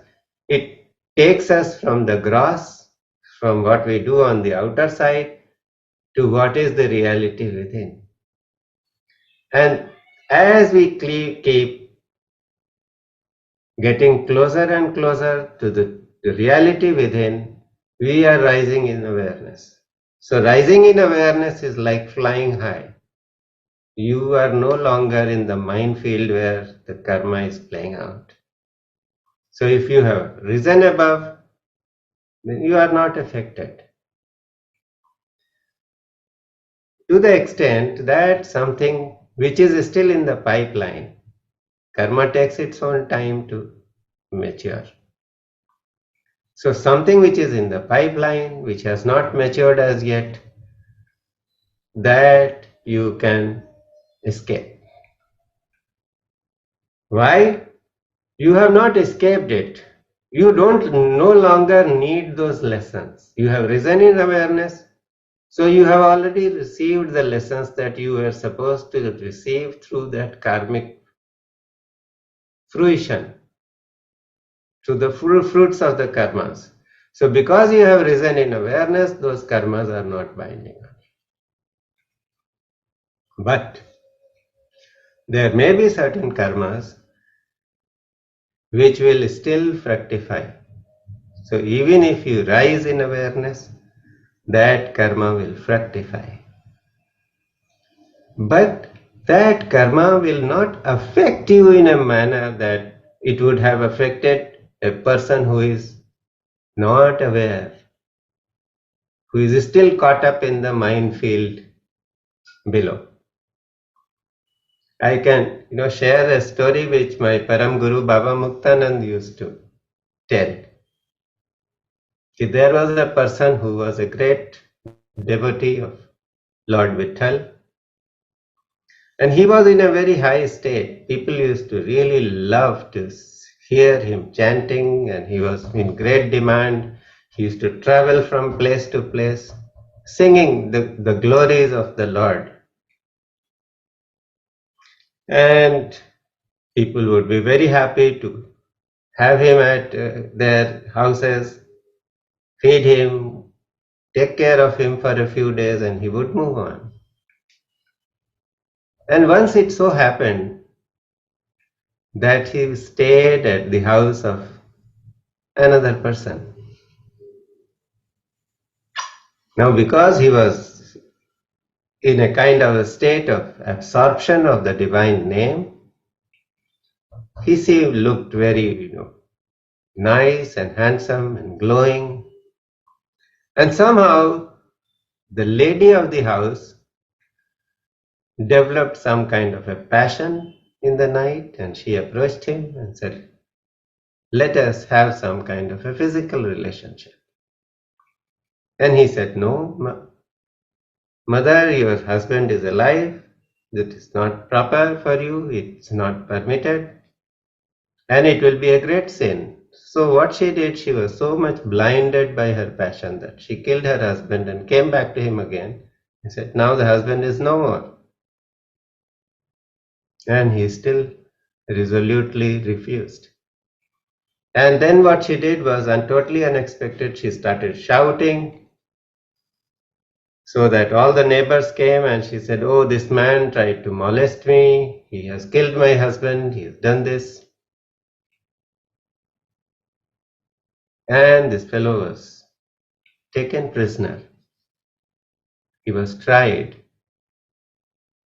Speaker 1: it takes us from the gross, from what we do on the outer side, to what is the reality within. And as we keep getting closer and closer to the reality within, we are rising in awareness. So rising in awareness is like flying high. You are no longer in the minefield where the karma is playing out. So if you have risen above, then you are not affected. To the extent that something which is still in the pipeline, karma takes its own time to mature. So something which is in the pipeline, which has not matured as yet, that you can escape. Why? You have not escaped it. You don't no longer need those lessons. You have risen in awareness, so you have already received the lessons that you were supposed to receive through that karmic fruition, through the fruits of the karmas. So because you have risen in awareness, those karmas are not binding on you. But there may be certain karmas which will still fructify. So even if you rise in awareness, that karma will fructify. But that karma will not affect you in a manner that it would have affected a person who is not aware, who is still caught up in the minefield below. I can share a story which my Param Guru Baba Muktanand used to tell. There was a person who was a great devotee of Lord Vitthal, and he was in a very high state. People used to really love to hear him chanting, and he was in great demand. He used to travel from place to place, singing the glories of the Lord. And people would be very happy to have him at their houses, feed him, take care of him for a few days, and he would move on. And once it so happened that he stayed at the house of another person. Now, because he was in a kind of a state of absorption of the divine name, he looked very, nice and handsome and glowing. And somehow, the lady of the house developed some kind of a passion in the night, and she approached him and said, "Let us have some kind of a physical relationship." And he said, "No, mother, your husband is alive. That is not proper for you. It's not permitted. And it will be a great sin." So what she did, she was so much blinded by her passion that she killed her husband and came back to him again. He said, now the husband is no more. And he still resolutely refused. And then what she did was totally unexpected. She started shouting so that all the neighbors came, and she said, "Oh, this man tried to molest me. He has killed my husband. He has done this." And this fellow was taken prisoner. He was tried.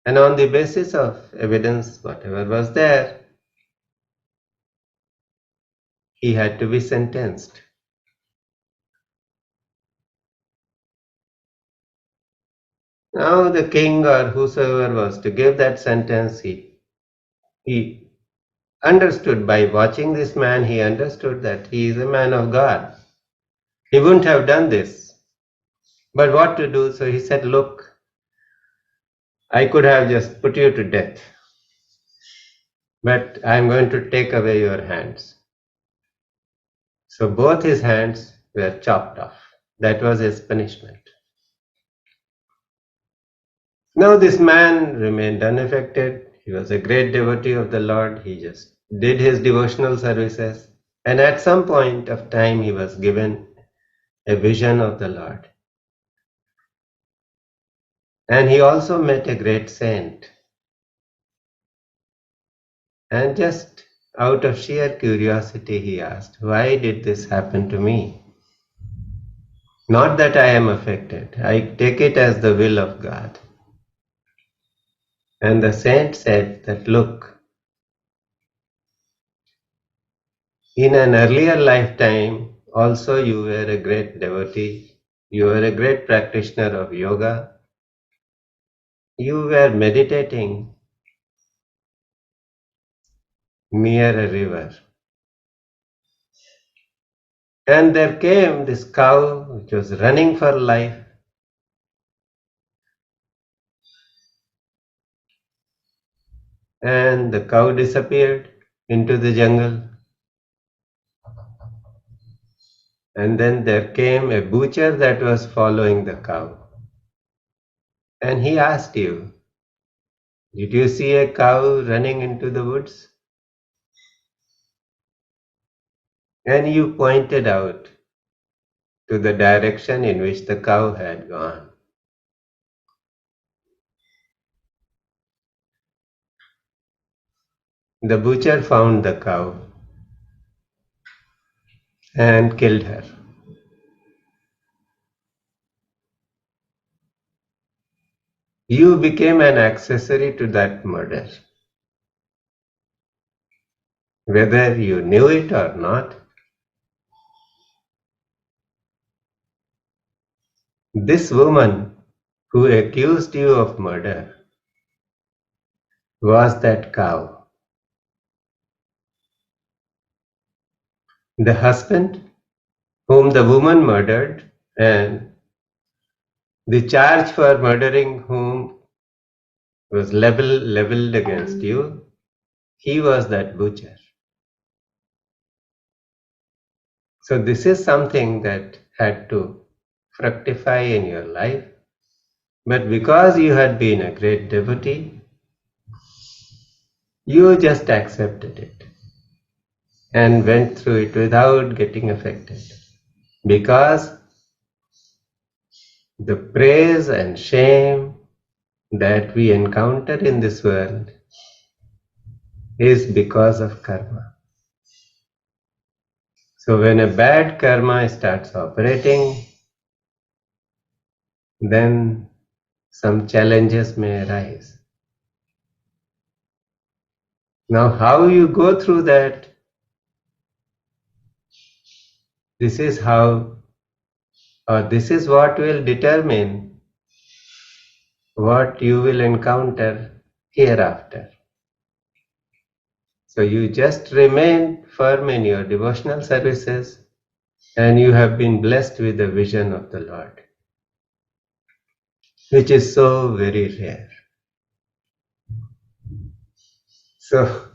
Speaker 1: And on the basis of evidence, whatever was there, he had to be sentenced. Now the king or whosoever was to give that sentence, he understood by watching this man, he understood that he is a man of God. He wouldn't have done this. But what to do? So he said, look, I could have just put you to death, but I'm going to take away your hands. So both his hands were chopped off. That was his punishment. Now this man remained unaffected. He was a great devotee of the Lord. He just did his devotional services. And at some point of time, he was given a vision of the Lord. And he also met a great saint. And just out of sheer curiosity, he asked, why did this happen to me? Not that I am affected. I take it as the will of God. And the saint said that, look, in an earlier lifetime, also you were a great devotee. You were a great practitioner of yoga. You were meditating near a river. And there came this cow which was running for life. And the cow disappeared into the jungle. And then there came a butcher that was following the cow. And he asked you, did you see a cow running into the woods? And you pointed out to the direction in which the cow had gone. The butcher found the cow and killed her. You became an accessory to that murder. Whether you knew it or not, this woman who accused you of murder was that cow. The husband whom the woman murdered and the charge for murdering whom was leveled against you, he was that butcher. So this is something that had to fructify in your life. But because you had been a great devotee, you just accepted it and went through it without getting affected. Because the praise and shame that we encounter in this world is because of karma. So when a bad karma starts operating, then some challenges may arise. Now how you go through that, this is how, or this is what will determine what you will encounter hereafter. So you just remain firm in your devotional services and you have been blessed with the vision of the Lord, which is so very rare. So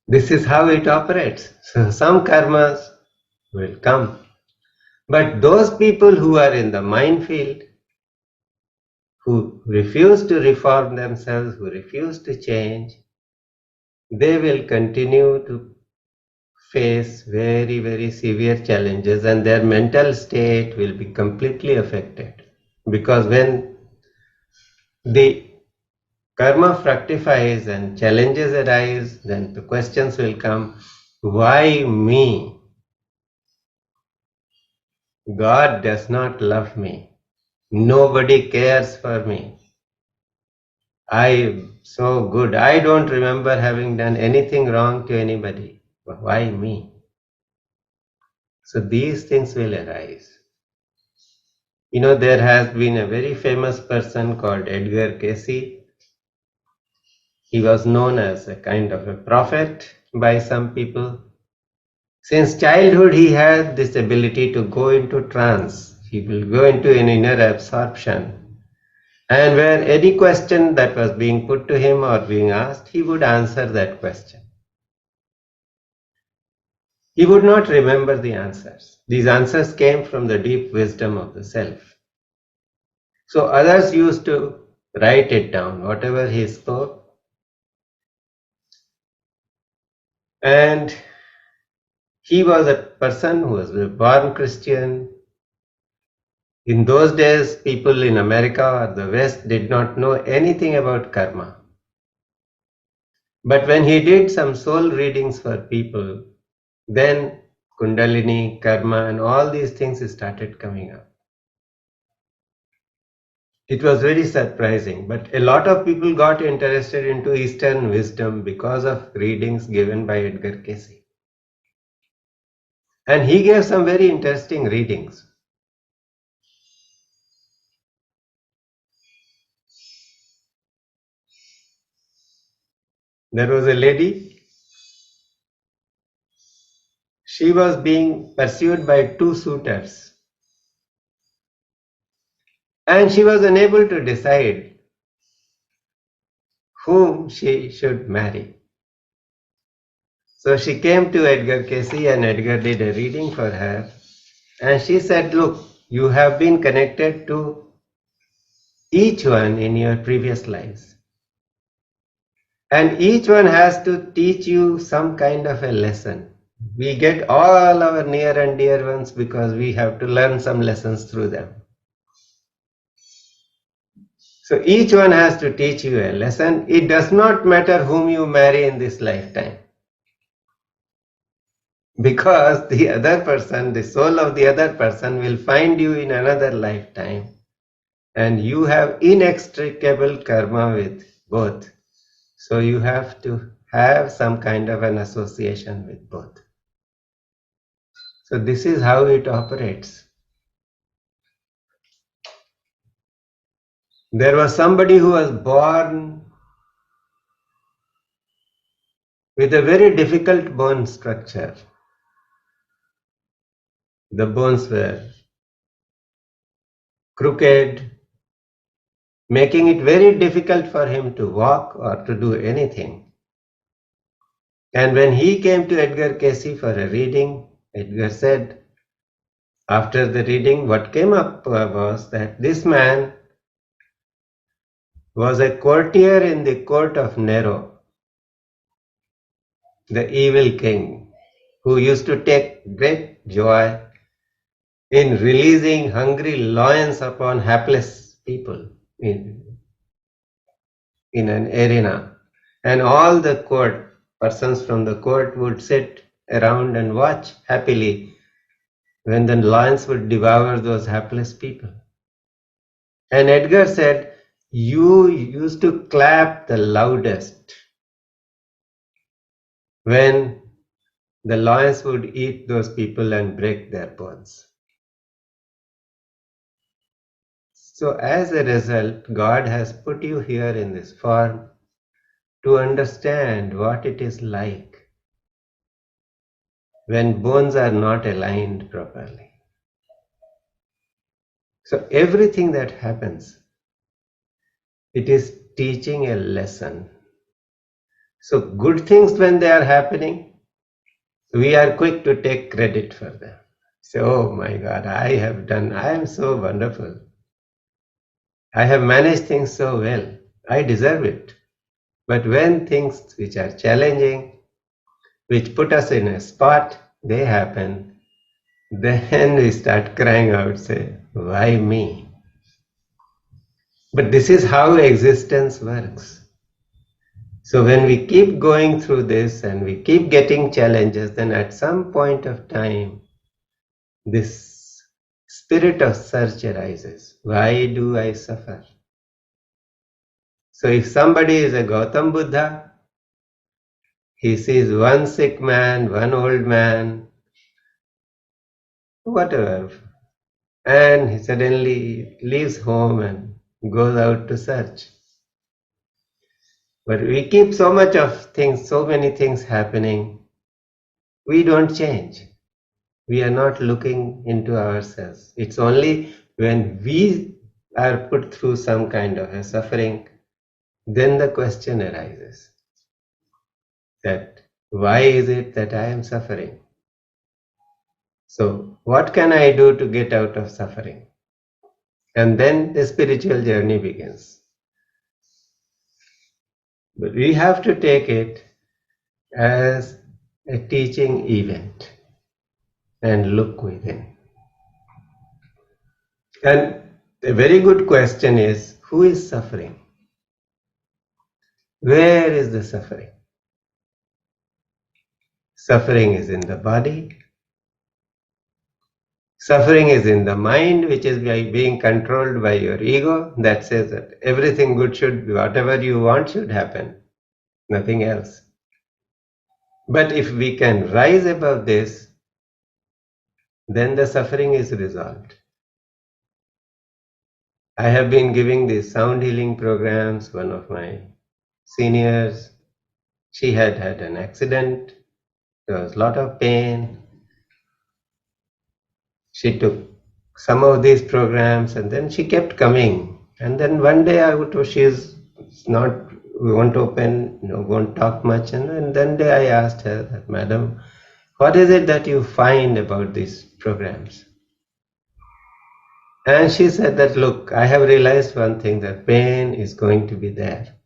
Speaker 1: this is how it operates. So some karmas will come. But those people who are in the minefield, who refuse to reform themselves, who refuse to change, they will continue to face very, very severe challenges and their mental state will be completely affected. Because when the karma fructifies and challenges arise, then the questions will come, why me? God does not love me. Nobody cares for me. I am so good. I don't remember having done anything wrong to anybody. Why me? So these things will arise. You know, there has been a very famous person called Edgar Cayce. He was known as a kind of a prophet by some people. Since childhood, he had this ability to go into trance. He will go into an inner absorption. And where any question that was being put to him or being asked, he would answer that question. He would not remember the answers. These answers came from the deep wisdom of the self. So others used to write it down, whatever he spoke. And he was a person who was a born Christian. In those days, people in America or the West did not know anything about karma. But when he did some soul readings for people, then Kundalini, karma, and all these things started coming up. It was very surprising, but a lot of people got interested into Eastern wisdom because of readings given by Edgar Cayce. And he gave some very interesting readings. There was a lady, she was being pursued by two suitors. And she was unable to decide whom she should marry. So she came to Edgar Cayce and Edgar did a reading for her. And she said, look, you have been connected to each one in your previous lives. And each one has to teach you some kind of a lesson. We get all our near and dear ones because we have to learn some lessons through them. So each one has to teach you a lesson. It does not matter whom you marry in this lifetime. Because the other person, the soul of the other person will find you in another lifetime. And you have inextricable karma with both. So you have to have some kind of an association with both. So this is how it operates. There was somebody who was born with a very difficult bone structure. The bones were crooked, making it very difficult for him to walk or to do anything. And when he came to Edgar Cayce for a reading, Edgar said, after the reading, what came up was that this man was a courtier in the court of Nero, the evil king, who used to take great joy in releasing hungry lions upon hapless people in an arena. And all the court, persons from the court would sit around and watch happily when the lions would devour those hapless people. And Edgar said, you used to clap the loudest when the lions would eat those people and break their bones. So as a result, God has put you here in this form to understand what it is like when bones are not aligned properly. So everything that happens, it is teaching a lesson. So good things when they are happening, we are quick to take credit for them. Say, oh my God, I am so wonderful. I have managed things so well. I deserve it. But when things which are challenging, which put us in a spot, they happen, then we start crying out, say, why me? But this is how existence works. So when we keep going through this and we keep getting challenges, then at some point of time, this spirit of search arises. Why do I suffer? So if somebody is a Gautam Buddha, he sees one sick man, one old man, whatever, and he suddenly leaves home and goes out to search. But we keep so much of things, so many things happening. we don't change. We are not looking into ourselves. It's only when we are put through some kind of a suffering, then the question arises that why is it that I am suffering? So what can I do to get out of suffering? And then the spiritual journey begins. But we have to take it as a teaching event and look within. And a very good question is, who is suffering? Where is the suffering? Suffering is in the body. Suffering is in the mind, which is being controlled by your ego that says that everything good should, whatever you want should happen, nothing else. But if we can rise above this, then the suffering is resolved. I have been giving these sound healing programs. One of my seniors, she had had an accident. There was a lot of pain. She took some of these programs and then she kept coming. And then one day I would, she's not, we won't open, won't talk much. And then day I asked her, that, Madam, what is it that you find about these programs? And she said that, look, I have realized one thing, that pain is going to be there.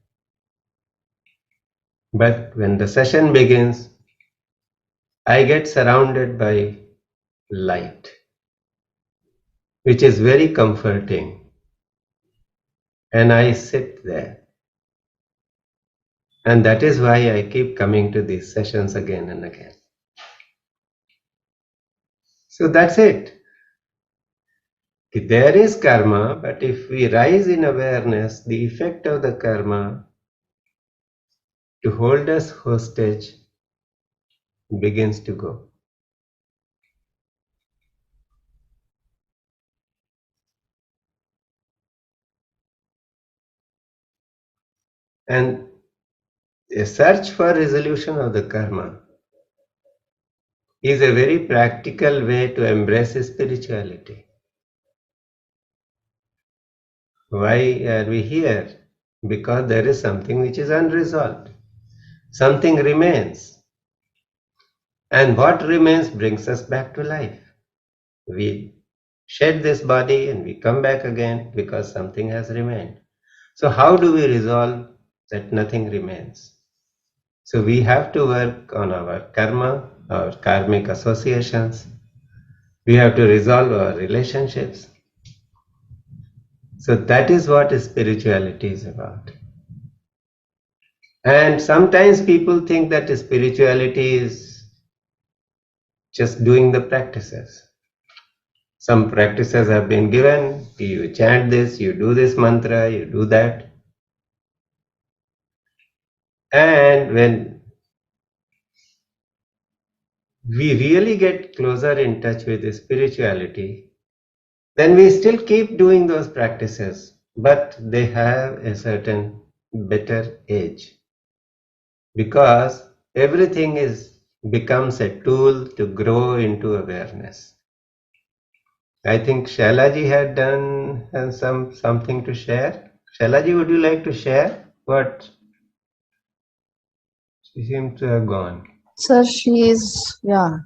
Speaker 1: But when the session begins, I get surrounded by light, which is very comforting. And I sit there. And that is why I keep coming to these sessions again and again. So that's it. There is karma, but if we rise in awareness, the effect of the karma to hold us hostage begins to go. And a search for resolution of the karma is a very practical way to embrace spirituality. Why are we here? Because there is something which is unresolved. Something remains. And what remains brings us back to life. We shed this body and we come back again because something has remained. So how do we resolve that nothing remains? So we have to work on our karma, our karmic associations. We have to resolve our relationships. So that is what spirituality is about. And sometimes people think that spirituality is just doing the practices. Some practices have been given, you chant this, you do this mantra, you do that. And when we really get closer in touch with spirituality, then we still keep doing those practices, but they have a certain better age. Because everything becomes a tool to grow into awareness. I think Shailaji had done something to share. Shailaji, would you like to share what? She seems to have gone.
Speaker 7: Sir, she is, yeah.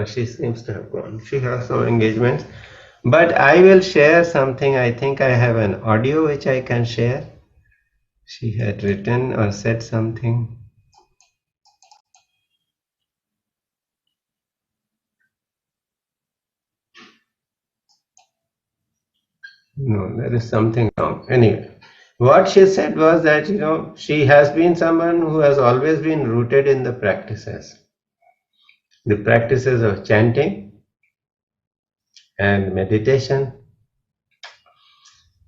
Speaker 1: She seems to have gone. She has some engagements. But I will share something. I think I have an audio which I can share. She had written or said something. No, there is something wrong. Anyway, what she said was that, she has been someone who has always been rooted in the practices. The practices of chanting and meditation.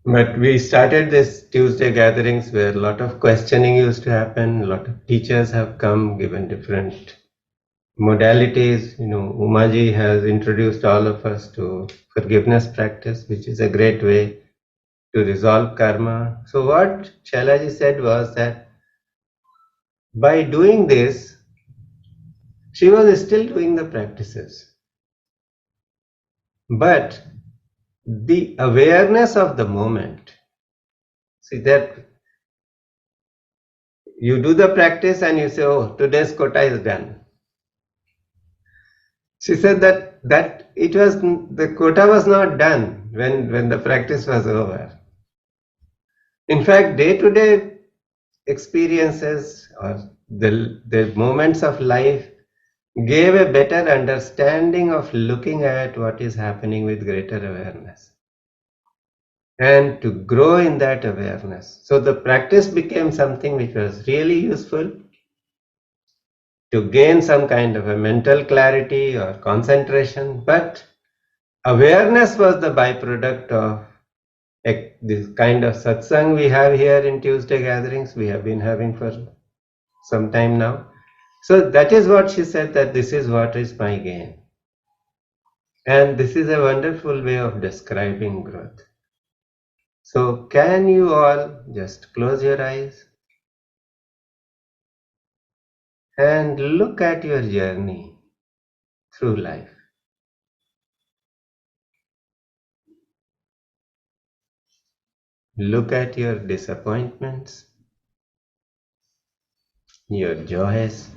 Speaker 1: But we started this Tuesday gatherings where a lot of questioning used to happen. A lot of teachers have come, given different modalities. Umaji has introduced all of us to forgiveness practice, which is a great way to resolve karma. So what Shailaji said was that by doing this, She was still doing the practices. But the awareness of the moment, see that you do the practice and you say, oh, today's quota is done. She said that it was, the quota was not done when the practice was over. In fact, day-to-day experiences or the moments of life gave a better understanding of looking at what is happening with greater awareness and to grow in that awareness. So the practice became something which was really useful to gain some kind of a mental clarity or concentration, but awareness was the byproduct of this kind of satsang we have here in Tuesday gatherings. We have been having for some time now. So that is what she said, that this is what is my gain. And this is a wonderful way of describing growth. So can you all just close your eyes and look at your journey through life. Look at your disappointments, your joys,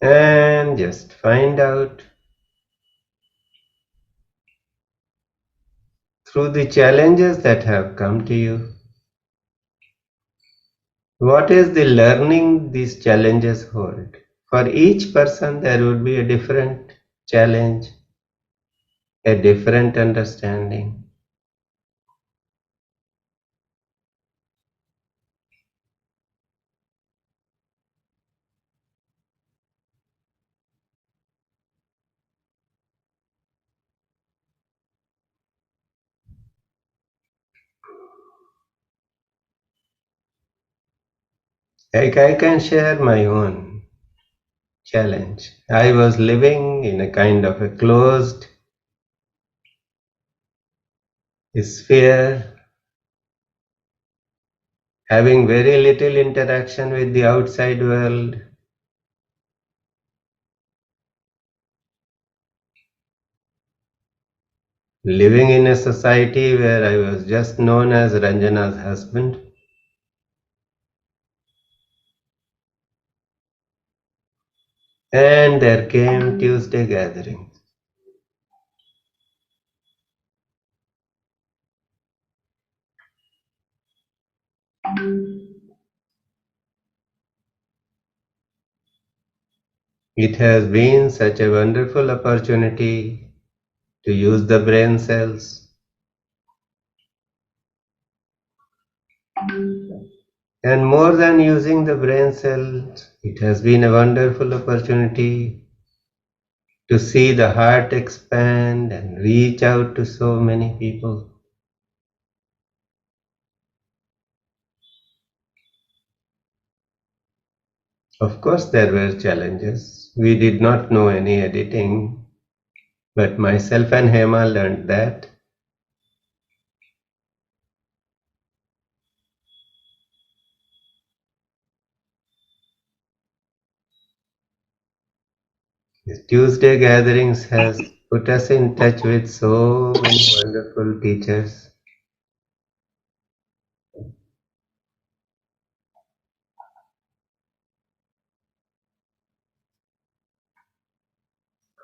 Speaker 1: and just find out through the challenges that have come to you, what is the learning these challenges hold. For each person there would be a different challenge, a different understanding. Like I can share my own challenge. I was living in a kind of a closed sphere, having very little interaction with the outside world. Living in a society where I was just known as Ranjana's husband. And there came Tuesday gatherings. It has been such a wonderful opportunity to use the brain cells. And more than using the brain cells, it has been a wonderful opportunity to see the heart expand and reach out to so many people. Of course, there were challenges. We did not know any editing, but myself and Hema learned that. The Tuesday gatherings has put us in touch with so many wonderful teachers.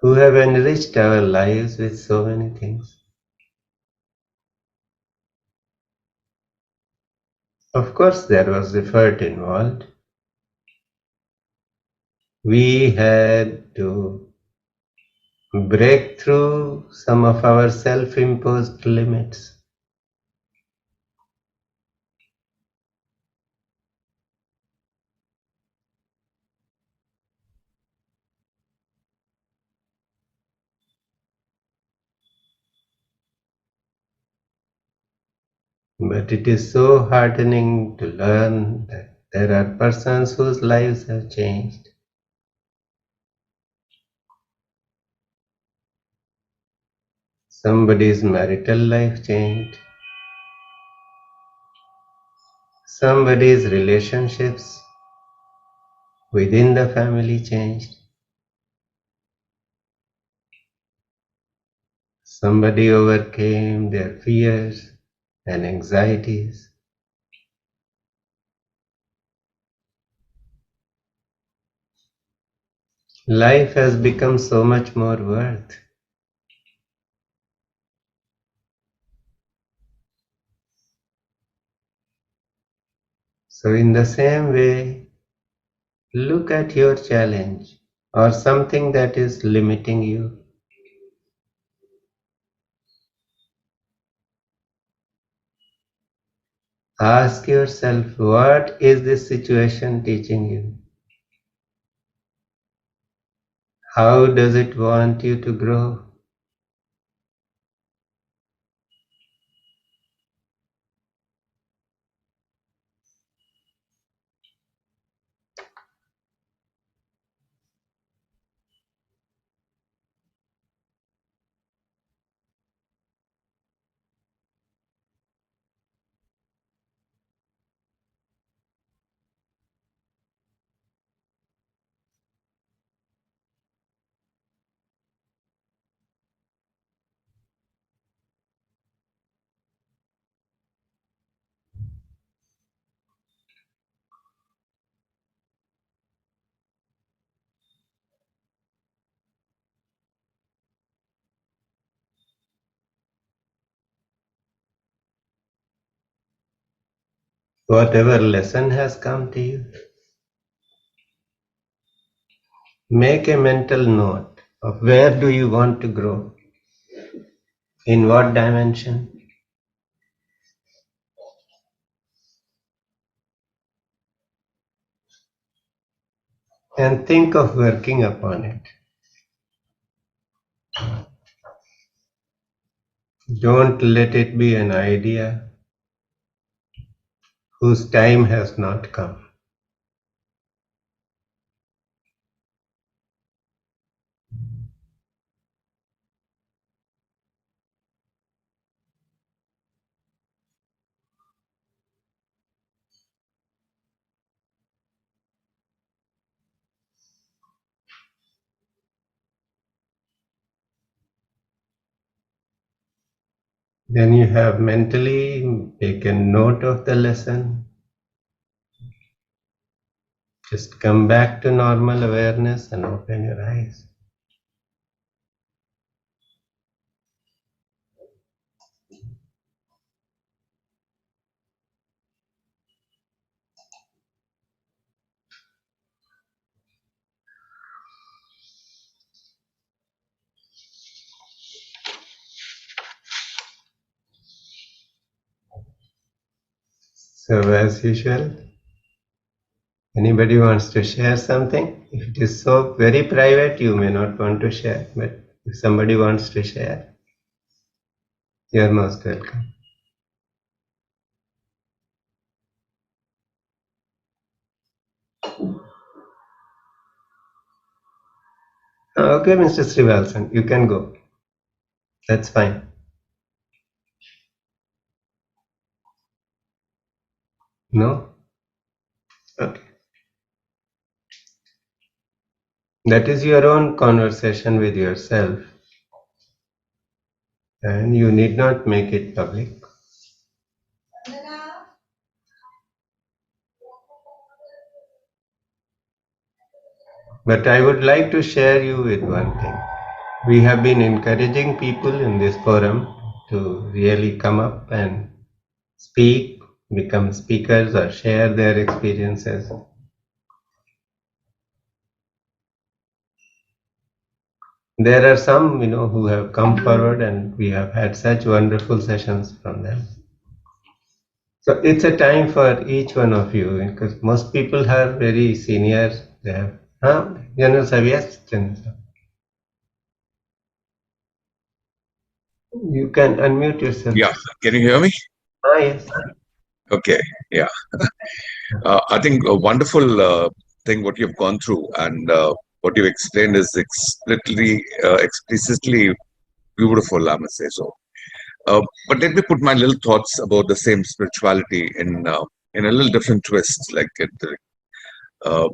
Speaker 1: Who have enriched our lives with so many things. Of course, there was effort involved. We had to break through some of our self-imposed limits. But it is so heartening to learn that there are persons whose lives have changed. Somebody's marital life changed. Somebody's relationships within the family changed. Somebody overcame their fears and anxieties. Life has become so much more worth. So in the same way, look at your challenge or something that is limiting you. Ask yourself, what is this situation teaching you? How does it want you to grow? Whatever lesson has come to you, make a mental note of where do you want to grow, in what dimension, and think of working upon it. Don't let it be an idea whose time has not come. Then you have mentally taken note of the lesson. Just come back to normal awareness and open your eyes. So as usual, anybody wants to share something? If it is so very private, you may not want to share, but if somebody wants to share, you are most welcome. Okay, Mr. Srivalsan, you can go. That's fine. No? Okay. That is your own conversation with yourself, and you need not make it public. But I would like to share you with one thing. We have been encouraging people in this forum to really come up and speak, become speakers or share their experiences. There are some, who have come forward and we have had such wonderful sessions from them. So it's a time for each one of you because most people are very senior. They have, General Sahib, yes, General Sahib. You can unmute yourself.
Speaker 6: Yeah, can you hear me?
Speaker 1: Yes.
Speaker 6: Okay, yeah. I think a wonderful thing what you've gone through and what you've explained is explicitly beautiful, I must say so. But let me put my little thoughts about the same spirituality in a little different twist, uh,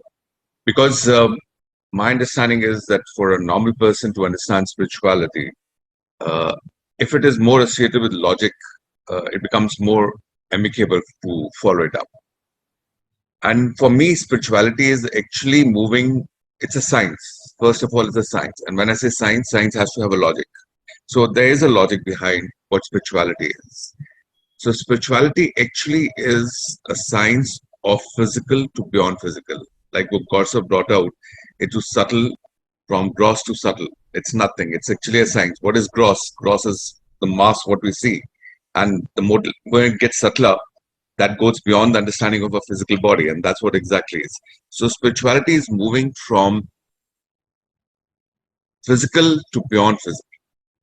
Speaker 6: because my understanding is that for a normal person to understand spirituality, uh, if it is more associated with logic, it becomes more amicable to follow it up. And for me, spirituality is actually moving. It's a science. First of all, it's a science. And when I say science, science has to have a logic. So there is a logic behind what spirituality is. So spirituality actually is a science of physical to beyond physical. Like what Gorsa brought out, it was subtle from gross to subtle. It's nothing. It's actually a science. What is gross? Gross is the mass, what we see. And the model, when it gets subtler, that goes beyond the understanding of a physical body. And that's what exactly is. So spirituality is moving from physical to beyond physical.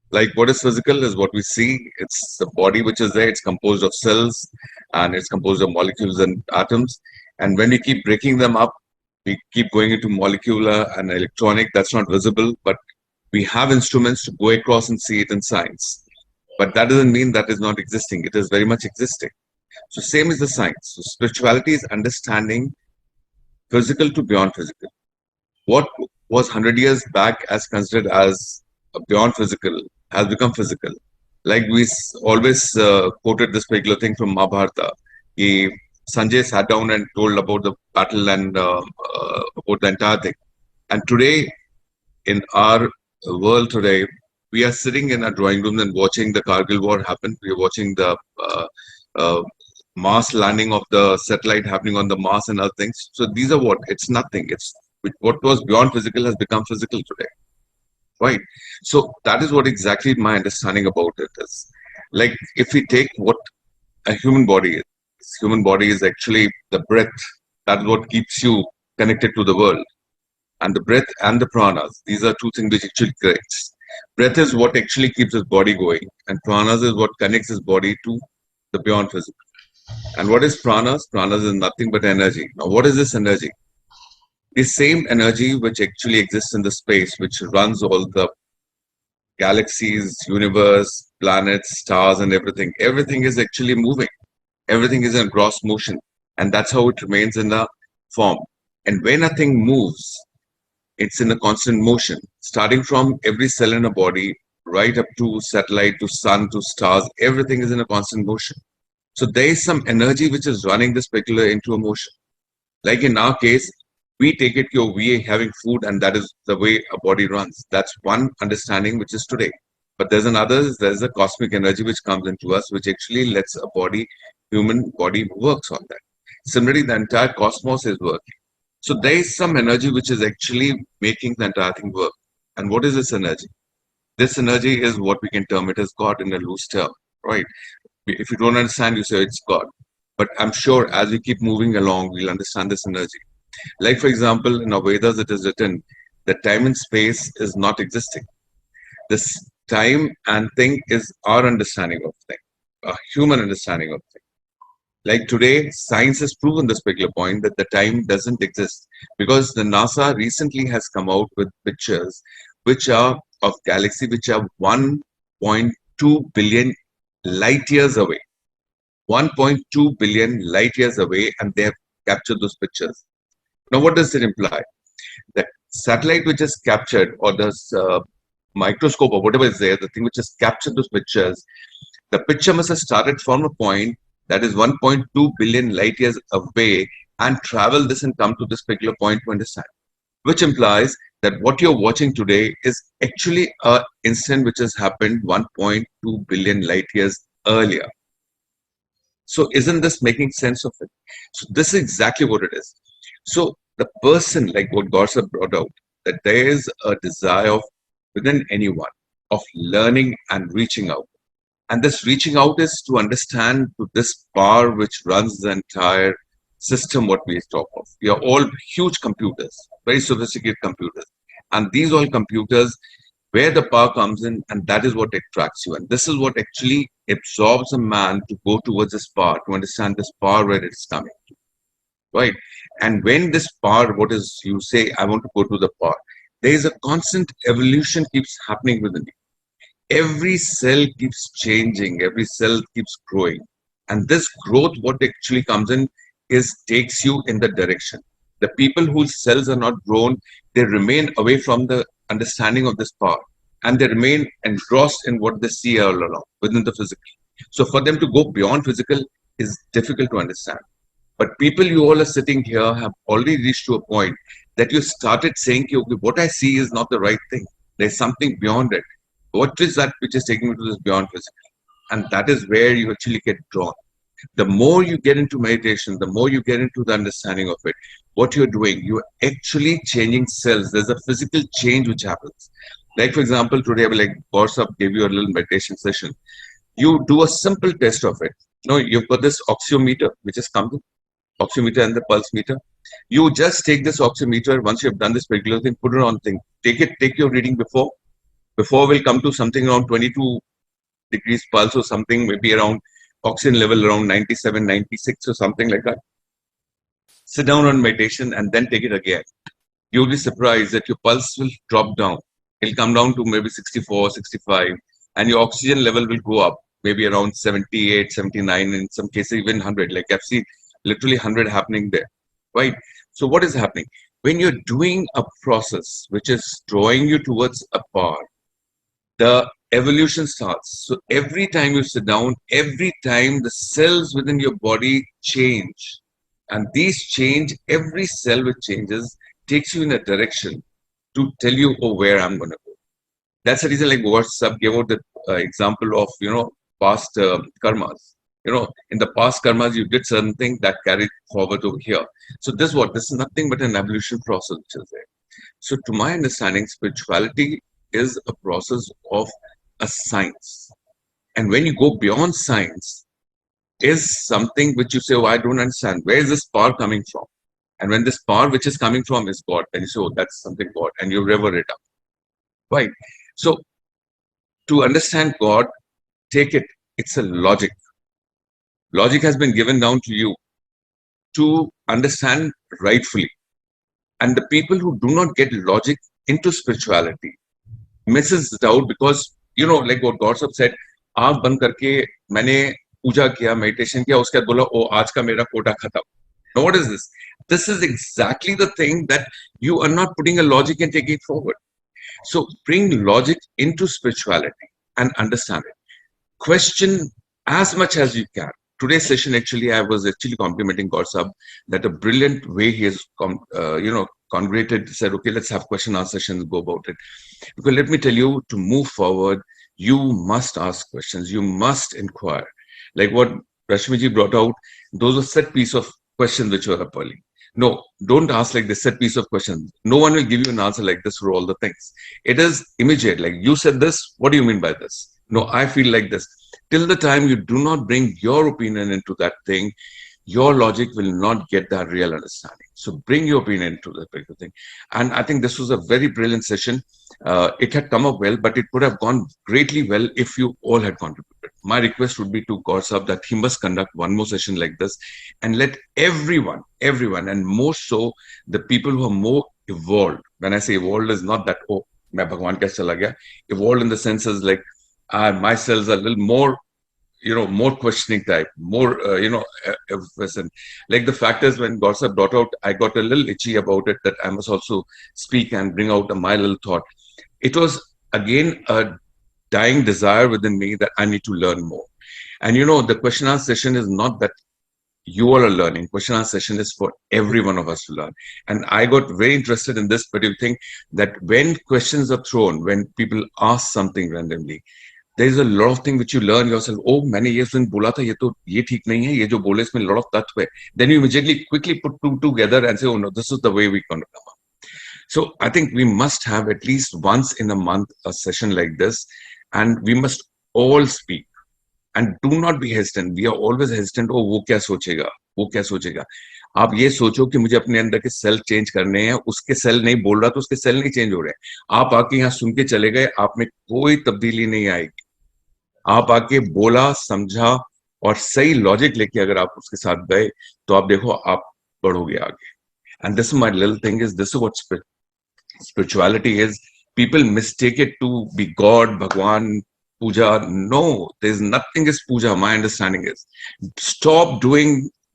Speaker 6: Like what is physical is what we see. It's the body which is there. It's composed of cells and it's composed of molecules and atoms. And when we keep breaking them up, we keep going into molecular and electronic. That's not visible, but we have instruments to go across and see it in science. But that doesn't mean that is not existing. It is very much existing. So same is the science. So spirituality is understanding physical to beyond physical. What was 100 years back as considered as beyond physical has become physical. Like we always quoted this particular thing from Mahabharata. He, Sanjay sat down and told about the battle and about the entire thing. And today, in our world today, we are sitting in our drawing room and watching the Kargil war happen. We are watching the uh, Mars landing of the satellite happening on the Mars and other things. So these are what? It's nothing. It's what was beyond physical has become physical today. Right. So that is what exactly my understanding about it is. Like if we take what a human body is actually the breath. That's what keeps you connected to the world. And the breath and the pranas, these are two things which actually connects. Breath is what actually keeps his body going, and pranas is what connects his body to the beyond physical. And what is pranas? Pranas is nothing but energy. Now, what is this energy? The same energy which actually exists in the space, which runs all the galaxies, universe, planets, stars, and everything. Everything is actually moving. Everything is in gross motion, and that's how it remains in a form. And when a thing moves, it's in a constant motion, starting from every cell in a body, right up to satellite, to sun, to stars. Everything is in a constant motion. So there is some energy which is running this particular into a motion. Like in our case, we take it your we having food, and that is the way a body runs. That's one understanding which is today. But there's a cosmic energy which comes into us, which actually lets a body, human body works on that. Similarly, the entire cosmos is working. So there is some energy which is actually making the entire thing work. And what is this energy? This energy is what we can term it as God in a loose term, right? If you don't understand, you say it's God. But I'm sure as we keep moving along, we'll understand this energy. Like, for example, in our Vedas, it is written that time and space is not existing. This time and thing is our understanding of thing, a human understanding of thing. Like today, science has proven this particular point that the time doesn't exist because the NASA recently has come out with pictures which are of galaxy which are 1.2 billion light years away. 1.2 billion light years away, and they have captured those pictures. Now, what does it imply? The satellite which is captured, or the microscope, or whatever is there, the thing which has captured those pictures, the picture must have started from a point that is 1.2 billion light years away and travel this and come to this particular point to understand. Which implies that what you're watching today is actually an instant which has happened 1.2 billion light years earlier. So isn't this making sense of it? So this is exactly what it is. So the person, like what Gorsa brought out, that there is a desire of within anyone of learning and reaching out. And this reaching out is to understand to this power which runs the entire system, what we talk of. We are all huge computers, very sophisticated computers. And these all computers, where the power comes in, and that is what attracts you. And this is what actually absorbs a man to go towards this power, to understand this power where it's coming to. Right? And when this power, what is you say, I want to go to the power, there is a constant evolution keeps happening within you. every cell keeps changing, every cell keeps growing. And this growth, what actually comes in is takes you in the direction. The people whose cells are not grown, they remain away from the understanding of this power, and they remain engrossed in what they see all along within the physical. So for them to go beyond physical is difficult to understand. But people, you all are sitting here, have already reached to a point that you started saying, okay, what I see is not the right thing. There's something beyond it. What is that which is taking me to this beyond physical? And that is where you actually get drawn. The more you get into meditation, the more you get into the understanding of it, what you're doing, you're actually changing cells. There's a physical change which happens. Like, for example, today, like Borsap gave you a little meditation session. You do a simple test of it. No, you've got this oxiometer, which is coming, oxiometer and the pulse meter. You just take this oxiometer, once you've done this particular thing, put it on thing. Take your reading before. Before will come to something around 22 degrees pulse or something, maybe around oxygen level around 97, 96 or something like that. Sit down on meditation and then take it again. You'll be surprised that your pulse will drop down. It'll come down to maybe 64, 65, and your oxygen level will go up, maybe around 78, 79, in some cases even 100. Like I've seen literally 100 happening there, right? So what is happening? When you're doing a process which is drawing you towards a power, the evolution starts. So every time you sit down, every time the cells within your body change, and these change, every cell which changes takes you in a direction to tell you, oh, where I'm going to go. That's the reason, like what Sab gave out the example of, past karmas. In the past karmas, you did certain things that carried forward over here. So this is nothing but an evolution process which is there. So to my understanding, spirituality is a process of a science. And when you go beyond science, is something which you say, oh, I don't understand. Where is this power coming from? And when this power which is coming from is God, and you say, oh, that's something God, and you rever it up. Right? So to understand God, take it. It's a logic. Logic has been given down to you to understand rightfully. And the people who do not get logic into spirituality misses it out because, like what God said, आँख बंद करके मैंने पूजा किया, meditation किया, उसके बाद बोला, ओ आज का मेरा कोटा खत्म. Now what is this? This is exactly the thing that you are not putting a logic and taking it forward. So bring logic into spirituality and understand it. Question as much as you can. Today's session, actually, I was actually complimenting Gorsab that a brilliant way he has, congregated, said, okay, let's have question answer sessions, go about it. Because let me tell you, to move forward, you must ask questions, you must inquire. Like what Rashmiji brought out, those are set piece of questions which were up early. No, don't ask like this set piece of questions. No one will give you an answer like this for all the things. It is immediate. Like you said this, what do you mean by this? No, I feel like this. Till the time you do not bring your opinion into that thing, your logic will not get that real understanding. So bring your opinion into that particular thing. And I think this was a very brilliant session. It had come up well, but it would have gone greatly well if you all had contributed. My request would be to Gorsab that he must conduct one more session like this and let everyone, and more so the people who are more evolved. When I say evolved, is not that, oh, main Bhagwan kaise chala gaya. Evolved in the sense is like, my cells are a little more, more questioning type, more, effervescent. Like the fact is, when Gorsab brought out, I got a little itchy about it that I must also speak and bring out my little thought. It was, again, a dying desire within me that I need to learn more. And, the question answer session is not that you all are learning. Question answer session is for every one of us to learn. And I got very interested in this particular thing that when questions are thrown, when people ask something randomly, there is a lot of things which you learn yourself. Oh, मैंने ये सुन बोला था ये ठीक नहीं है, ये जो बोले इसमें lot of तत्व है. Then you immediately quickly put two together and say, oh no, this is the way we're going to come up. So I think we must have at least once in a month a session like this, and we must all speak. And do not be hesitant. We are always hesitant. Oh, वो क्या सोचेगा? वो क्या सोचेगा? आप ये सोचो कि मुझे अपने अंदर के सेल चेंज करने हैं, उसके सेल नहीं बोल रहा तो उसके सेल नहीं चेंज हो रहे हैं. आप आके यहाँ सुन के चले गए, आप में कोई तब्दीली नहीं आएगी. आप आके बोला, समझा और सही लॉजिक लेके अगर आप उसके साथ गए तो आप देखो आप बढ़ोगे आगे. And this is my little thing is, this is what spirituality is. People mistake it to be God, Bhagwan, puja. No, there's nothing is puja. My understanding is stop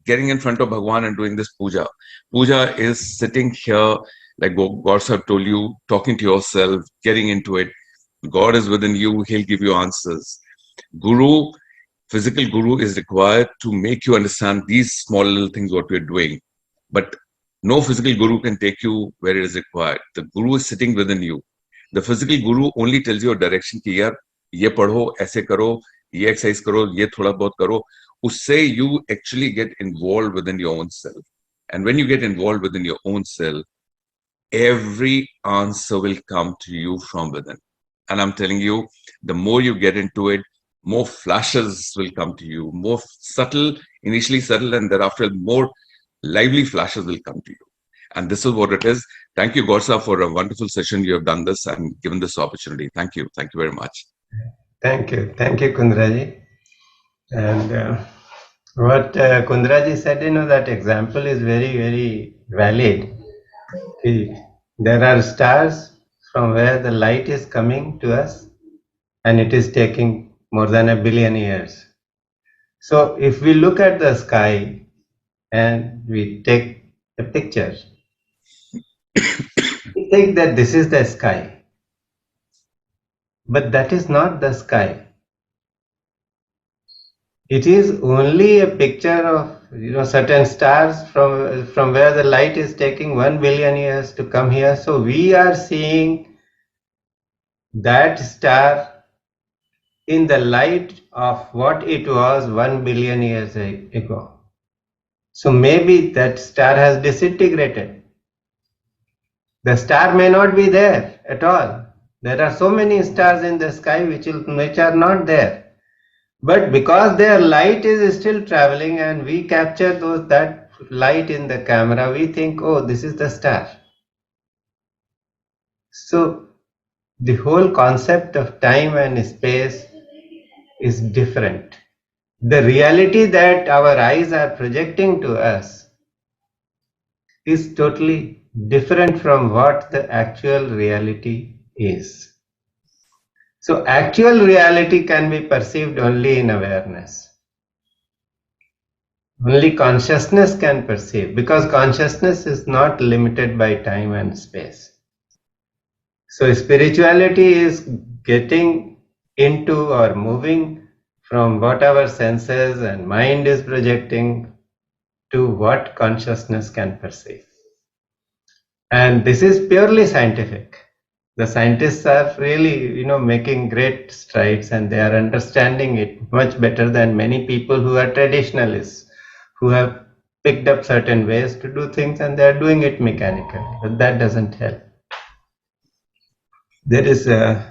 Speaker 6: getting in front of Bhagwan and doing this puja. Puja is sitting here, like God have told you, talking to yourself, getting into it. God is within you, He'll give you answers. Guru, physical guru is required to make you understand these small little things what we're doing. But no physical guru can take you where it is required. The guru is sitting within you. The physical guru only tells you a direction कि यार ये पढ़ो, ऐसे करो, ये exercise करो, ये थोड़ा बहुत करो. Usse you actually get involved within your own self. And when you get involved within your own self, every answer will come to you from within. And I'm telling you, the more you get into it, more flashes will come to you, more subtle, initially subtle, and thereafter more lively flashes will come to you. And this is what it is. Thank you, Gorsa, for a wonderful session. You have done this and given this opportunity. Thank you. Thank you very much.
Speaker 1: Thank you. Thank you, Kundraji. And what Kundraji said, that example is very, very valid. There are stars from where the light is coming to us, and it is taking more than 1 billion years. So if we look at the sky and we take a picture, we think that this is the sky, but that is not the sky. It is only a picture of certain stars from where the light is taking 1 billion years to come here. So we are seeing that star in the light of what it was 1 billion years ago. So maybe that star has disintegrated. The star may not be there at all. There are so many stars in the sky which are not there. But because their light is still traveling and we capture that light in the camera, we think, oh, this is the star. So the whole concept of time and space is different. The reality that our eyes are projecting to us is totally different from what the actual reality is. So actual reality can be perceived only in awareness. Only consciousness can perceive, because consciousness is not limited by time and space. So spirituality is getting into or moving from what our senses and mind is projecting to what consciousness can perceive. And this is purely scientific. The scientists are really, making great strides, and they are understanding it much better than many people who are traditionalists, who have picked up certain ways to do things and they are doing it mechanically. But that doesn't help. There is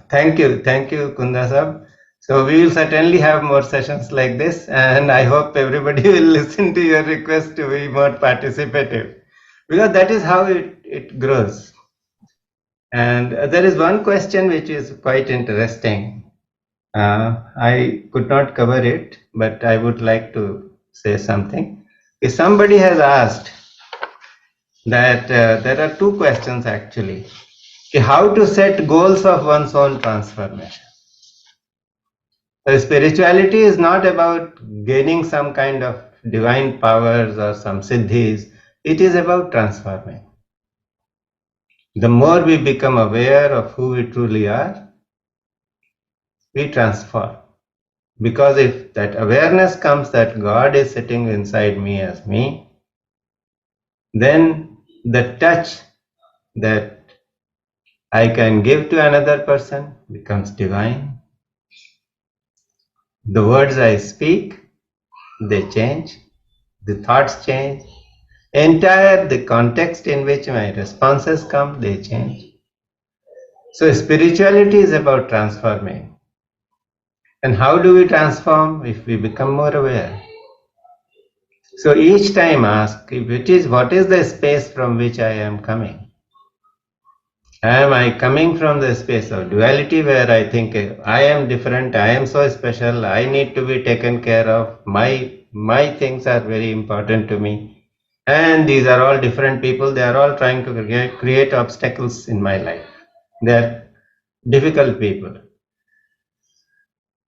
Speaker 1: thank you, Kunda Sahab. So we will certainly have more sessions like this, and I hope everybody will listen to your request to be more participative, because that is how it grows. And there is one question which is quite interesting. I could not cover it, but I would like to say something. If somebody has asked that there are two questions actually. How to set goals of one's own transformation. So spirituality is not about gaining some kind of divine powers or some siddhis. It is about transforming. The more we become aware of who we truly are, we transform. Because if that awareness comes that God is sitting inside me as me, then the touch that I can give to another person becomes divine. The words I speak, they change. The thoughts change. The context in which my responses come, they change. So spirituality is about transforming. And how do we transform? If we become more aware. So each time ask, what is the space from which I am coming? Am I coming from the space of duality where I think I am different, I am so special, I need to be taken care of, my things are very important to me, and these are all different people, they are all trying to create obstacles in my life. They are difficult people.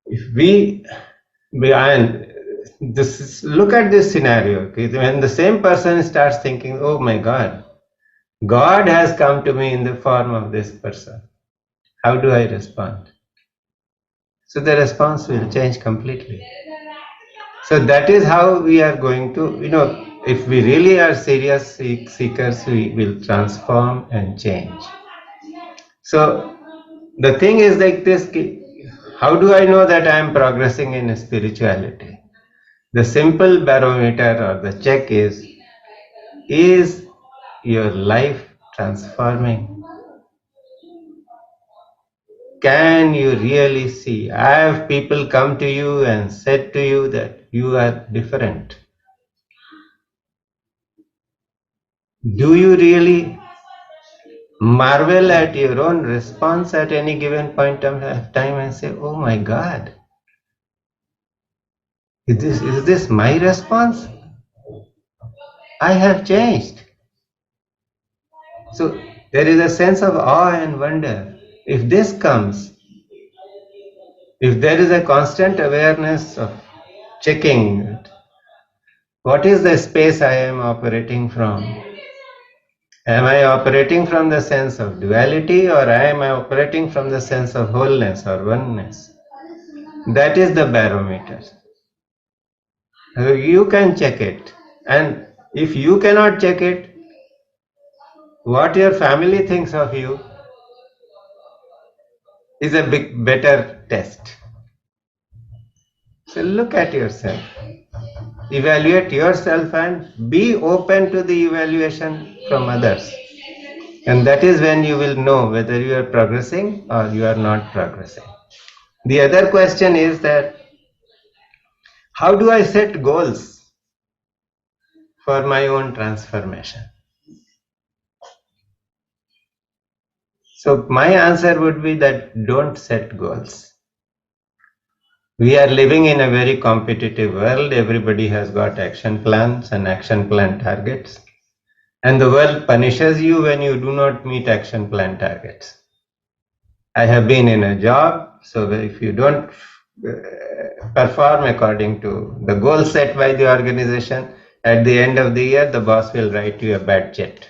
Speaker 1: If and look at this scenario. Okay? When the same person starts thinking, oh my God, God has come to me in the form of this person. How do I respond? So the response will change completely. So that is how we are going to, if we really are serious seekers, we will transform and change. So the thing is like this, how do I know that I am progressing in spirituality? The simple barometer or the check is your life transforming? Can you really see? Have people come to you and said to you that you are different? Do you really marvel at your own response at any given point of time and say, oh my God, is this my response? I have changed. So there is a sense of awe and wonder. If this comes, if there is a constant awareness of checking, what is the space I am operating from? Am I operating from the sense of duality, or am I operating from the sense of wholeness or oneness? That is the barometer. You can check it. And if you cannot check it, what your family thinks of you is a better test. So look at yourself. Evaluate yourself and be open to the evaluation from others. And that is when you will know whether you are progressing or you are not progressing. The other question is that how do I set goals for my own transformation? So my answer would be that don't set goals. We are living in a very competitive world. Everybody has got action plans and action plan targets. And the world punishes you when you do not meet action plan targets. I have been in a job, so if you don't perform according to the goal set by the organization, at the end of the year, the boss will write you a bad check.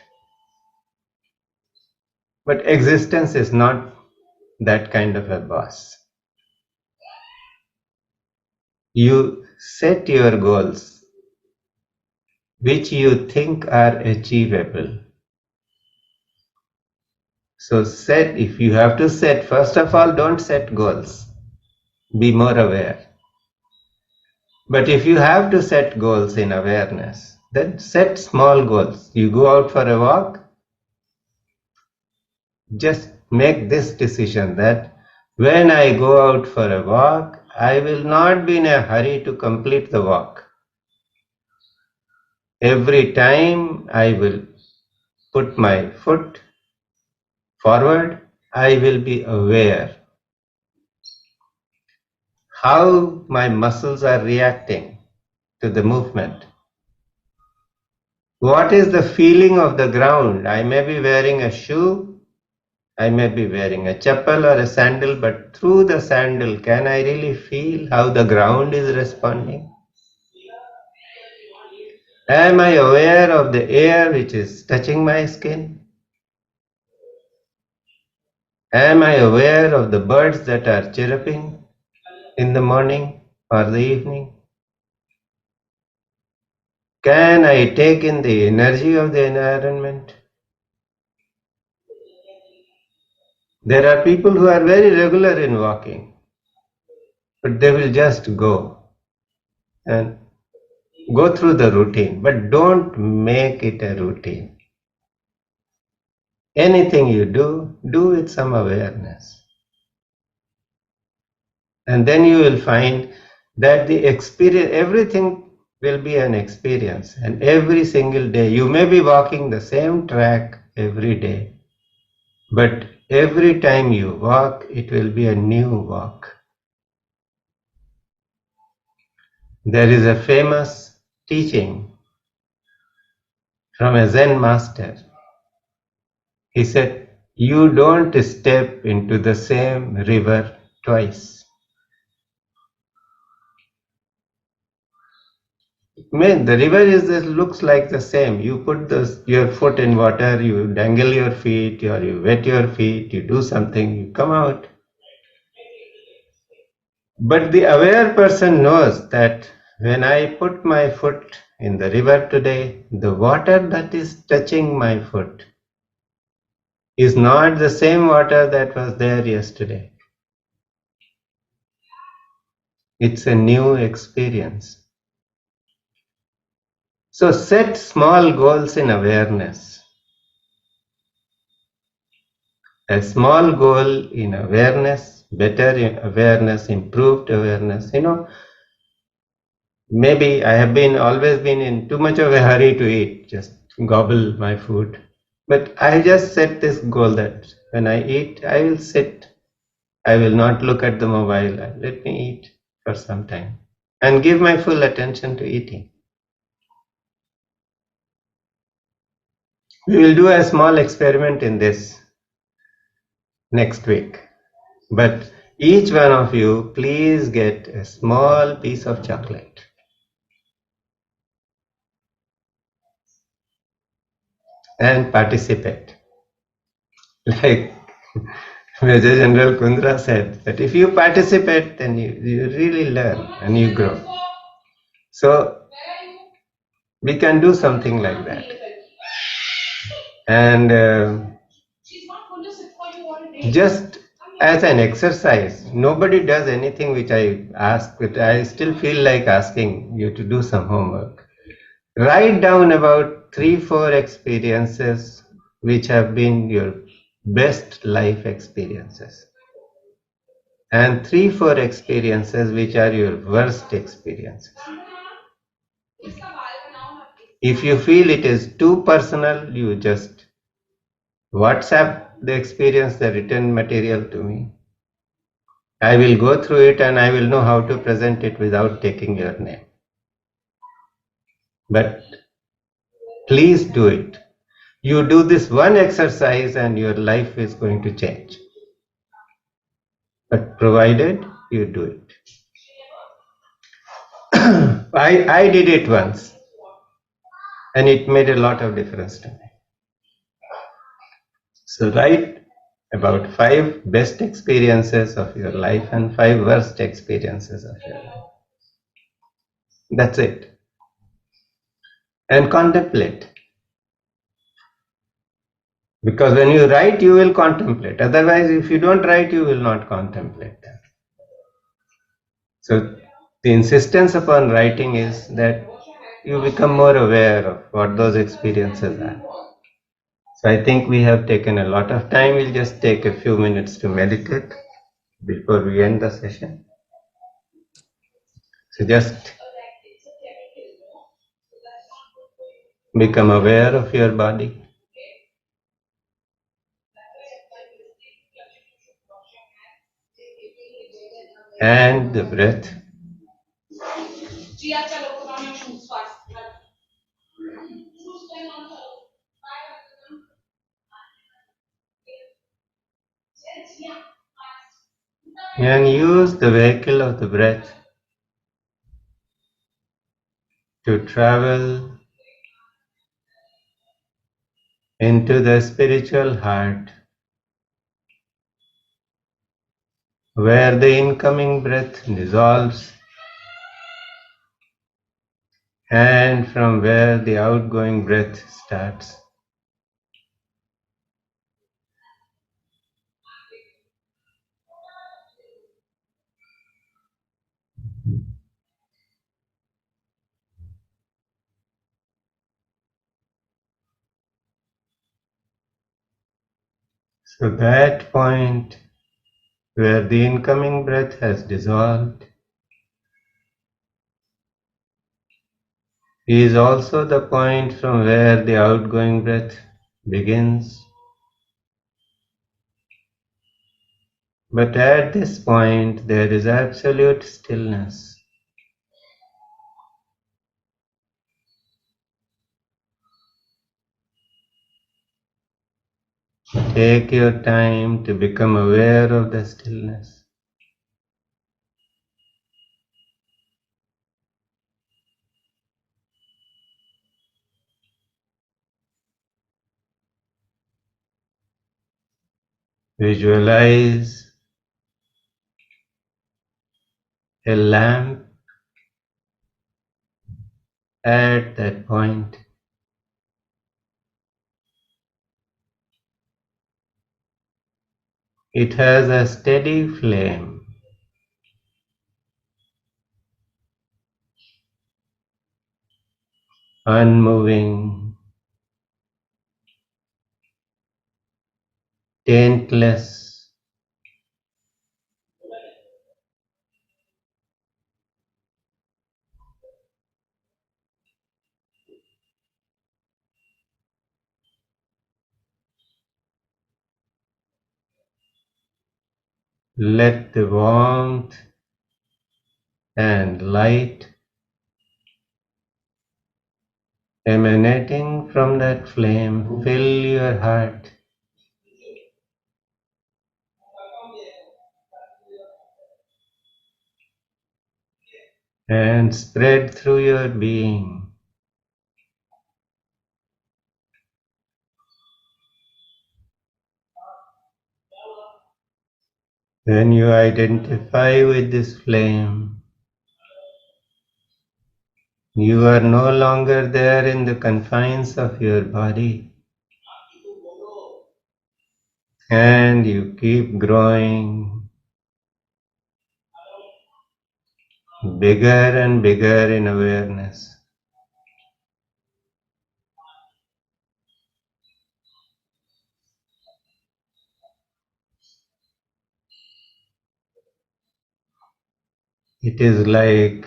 Speaker 1: But existence is not that kind of a boss. You set your goals, which you think are achievable. So if you have to set, first of all, don't set goals. Be more aware. But if you have to set goals in awareness, then set small goals. You go out for a walk, just make this decision that when I go out for a walk, I will not be in a hurry to complete the walk. Every time I will put my foot forward, I will be aware how my muscles are reacting to the movement. What is the feeling of the ground? I may be wearing a shoe, I may be wearing a chappal or a sandal, but through the sandal, can I really feel how the ground is responding? Am I aware of the air which is touching my skin? Am I aware of the birds that are chirping in the morning or the evening? Can I take in the energy of the environment? There are people who are very regular in walking, but they will just go and go through the routine, but don't make it a routine. Anything you do with some awareness. And then you will find that the experience, everything will be an experience. And every single day, you may be walking the same track every day, but every time you walk, it will be a new walk. There is a famous teaching from a Zen master. He said, you don't step into the same river twice. the river looks like the same. You put your foot in water, you dangle your feet, or you wet your feet, you do something, you come out. But the aware person knows that when I put my foot in the river today, the water that is touching my foot is not the same water that was there yesterday. It's a new experience. So set small goals in awareness. A small goal in awareness, better awareness, improved awareness. Maybe I have always been in too much of a hurry to eat, just gobble my food. But I just set this goal that when I eat, I will sit. I will not look at the mobile. Let me eat for some time and give my full attention to eating. We will do a small experiment in this next week. But each one of you, please get a small piece of chocolate and participate. Like Major General Kundra said, that if you participate, then you really learn and you grow. So we can do something like that. And just as an exercise, nobody does anything which I ask, but I still feel like asking you to do some homework. Write down about 3-4 experiences which have been your best life experiences, and 3-4 experiences which are your worst experiences. If you feel it is too personal, you just WhatsApp the experience, the written material to me. I will go through it and I will know how to present it without taking your name. But please do it. You do this one exercise and your life is going to change. But provided you do it. I did it once and it made a lot of difference to me. So write about 5 best experiences of your life and 5 worst experiences of your life. That's it. And contemplate. Because when you write, you will contemplate. Otherwise, if you don't write, you will not contemplate them. So the insistence upon writing is that you become more aware of what those experiences are. So I think we have taken a lot of time. We'll just take a few minutes to meditate before we end the session. So just become aware of your body. And the breath. And use the vehicle of the breath to travel into the spiritual heart, where the incoming breath dissolves and from where the outgoing breath starts. So that point where the incoming breath has dissolved is also the point from where the outgoing breath begins. But at this point there is absolute stillness. Take your time to become aware of the stillness. Visualize a lamp at that point. It has a steady flame, unmoving, taintless. Let the warmth and light emanating from that flame fill your heart and spread through your being. When you identify with this flame, you are no longer there in the confines of your body, and you keep growing bigger and bigger in awareness. It is like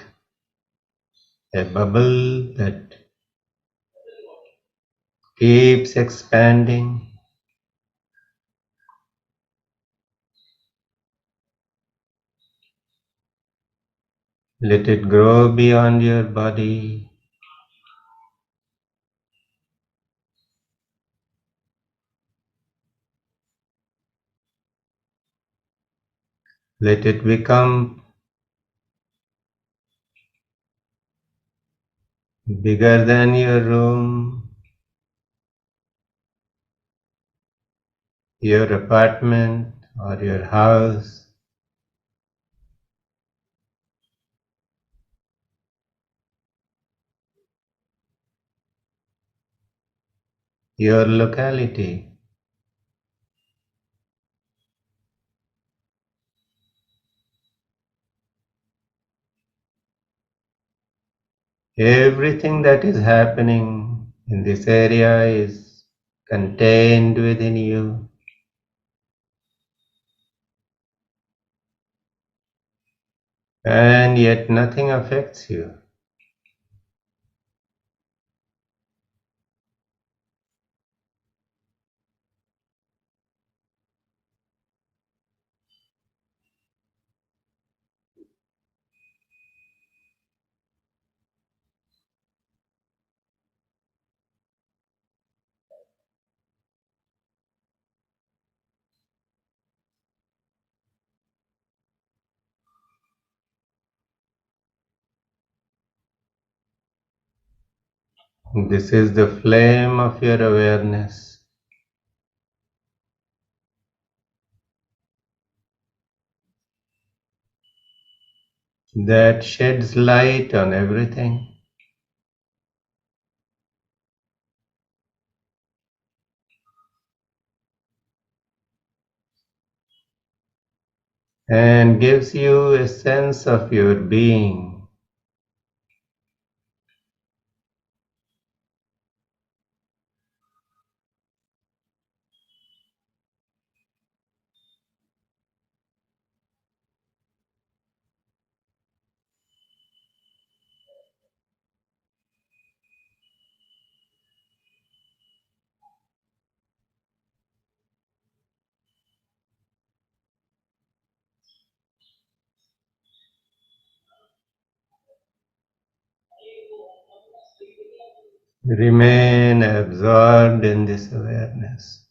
Speaker 1: a bubble that keeps expanding. Let it grow beyond your body. Let it become bigger than your room, your apartment, or your house. Your locality. Everything that is happening in this area is contained within you. And yet nothing affects you. This is the flame of your awareness. That sheds light on everything. And gives you a sense of your being. Remain absorbed in this awareness.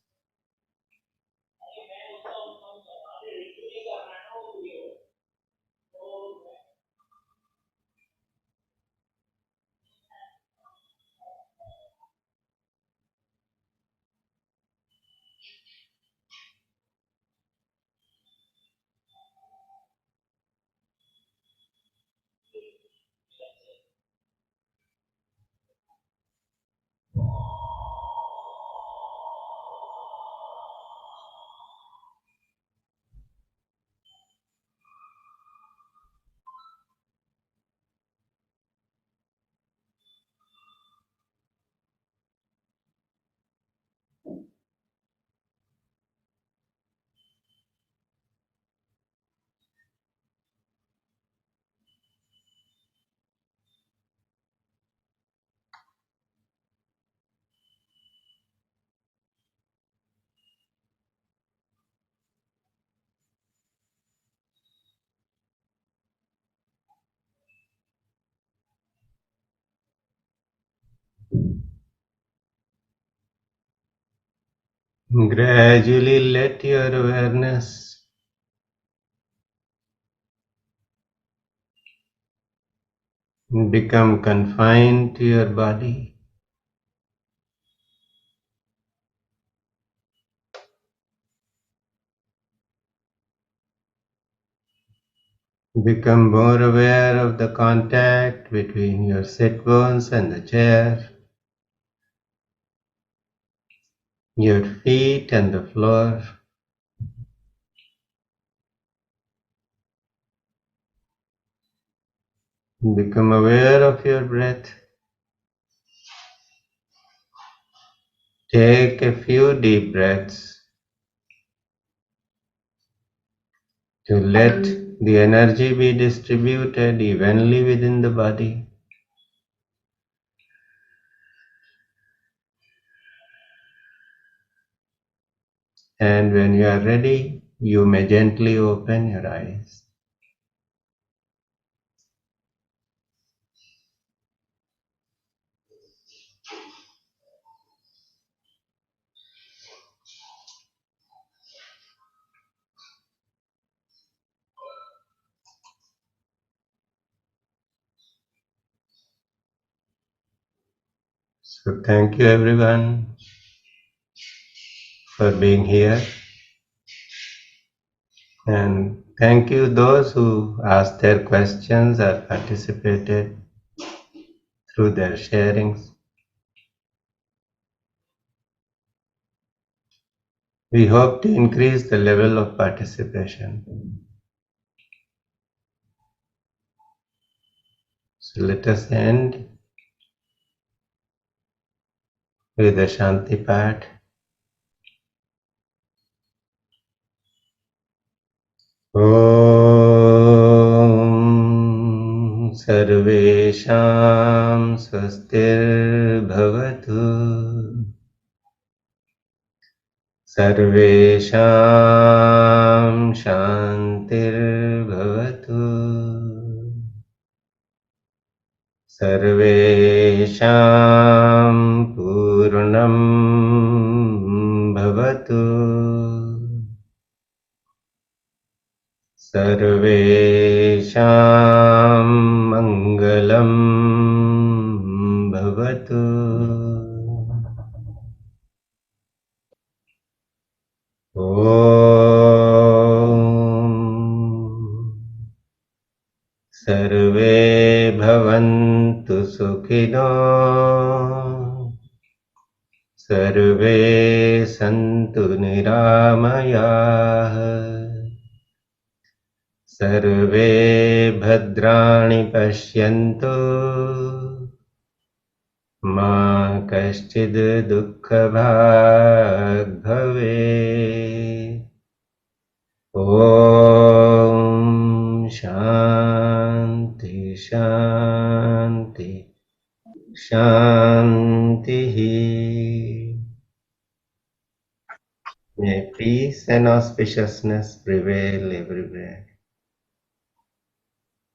Speaker 1: Gradually let your awareness become confined to your body. Become more aware of the contact between your sit bones and the chair, your feet and the floor. Become aware of your breath. Take a few deep breaths to let the energy be distributed evenly within the body. And when you are ready, you may gently open your eyes. So thank you everyone for being here. And thank you those who asked their questions or participated through their sharings. We hope to increase the level of participation. So let us end with a Shanti Path. ॐ सर्वेषां स्वस्तिर्भवतु सर्वेषां शान्तिर्भवतु सर्वेषां पूर्णं भवतु सर्वेषां मङ्गलं भवतु ॐ सर्वे भवन्तु सुखिनो सर्वे सन्तु निरामयाः सर्वे भद्राणि पश्यन्तु मा कश्चिद् दुःखभाग् भवेत् ॐ शान्ति शान्ति शान्तिः. May peace and auspiciousness prevail everywhere.